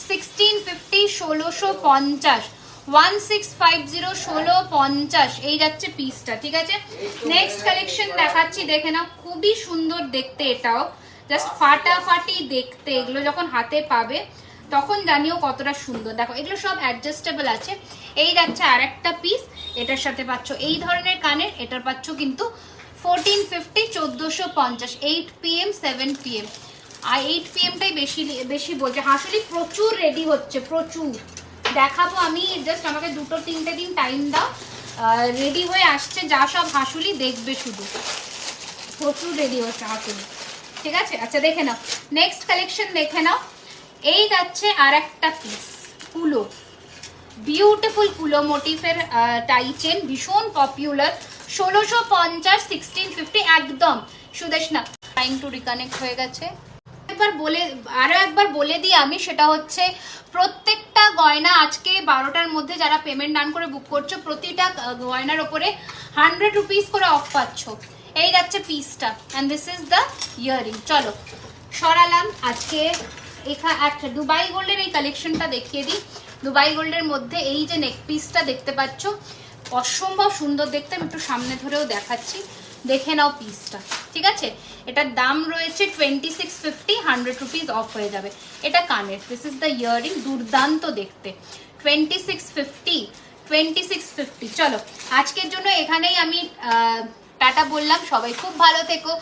1650, 1650, 1650, 1650, এই যাচ্ছে পিসটা, ঠিক আছে। নেক্সট কালেকশন দেখাচ্ছি, দেখে নাও, খুবই সুন্দর দেখতে, এটাও জাস্ট ফাটাফাটি দেখতে। এগুলো যখন হাতে পাবে তখন জানিও কতটা সুন্দর। দেখো এগুলো সব অ্যাডজাস্টেবল আছে। এই যাচ্ছে আর একটা পিস, এটার সাথে পাচ্ছ এই ধরনের কানের, এটার পাচ্ছ কিন্তু 1450, 1450, 8 PM, 7 PM। আর 8 PM-টাই বেশি বেশি বলছে। হাসুলি প্রচুর রেডি হচ্ছে, প্রচুর দেখাবো আমি, জাস্ট আমাকে 2-3 দিন টাইম দাও, রেডি হয়ে আসছে যা সব হাসুলি দেখবে, শুধু প্রচুর রেডি হচ্ছে হাসুলি, ঠিক আছে। আচ্ছা দেখে নাও নেক্সট কালেকশন, দেখে নাও, এই যাচ্ছে আর একটা পিস, কুলো, বিউটিফুল কুলো মোটিফের টাই চেন, ভীষণ পপুলার, 1650, 1650 একদম। সুদেশনা ট্রাইং টু রিকানেক্ট হয়ে গেছে। আরো একবার বলে দিই আমি, সেটা হচ্ছে প্রত্যেকটা গয়না আজকে 12টার মধ্যে যারা পেমেন্ট ডান করে বুক করছো, প্রতিটা গয়নার ওপরে 100 রুপিস করে অফ পাচ্ছ। এই যাচ্ছে পিসটা, and this is the earring. চলো সরালাম। আজকে একটা দুবাই গোল্ডের এই কালেকশনটা দেখিয়ে দিই। দুবাই গোল্ডের মধ্যে এই যে নেক পিসটা দেখতে পাচ্ছ, অসম্ভব সুন্দর দেখতে, আমি একটু সামনে ধরেও দেখাচ্ছি, দেখে নাও পিসটা, ঠিক আছে। এটার দাম রয়েছে 2650, 100 রুপিস অফ হয়ে যাবে। এটা কানের, দিস ইজ দ্য ইয়ারিং, দুর্দান্ত দেখতে, 2650, 2650। চলো আজকের জন্য এখানেই আমি টাটা বললাম। সবাই খুব ভালো থেকো,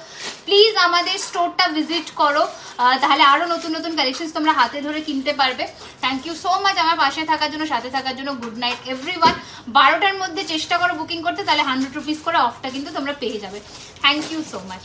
প্লিজ আমাদের স্টোরটা ভিজিট করো, তাহলে আরো নতুন নতুন কালেকশন তোমরা হাতে ধরে কিনতে পারবে। থ্যাংক ইউ সো মাচ আমার পাশে থাকার জন্য, সাথে থাকার জন্য। Good night everyone. 12টার মধ্যে চেষ্টা করো বুকিং করতে, তাহলে 100 রুপিস করে অফটা কিন্তু তোমরা পেয়ে যাবে। Thank you so much.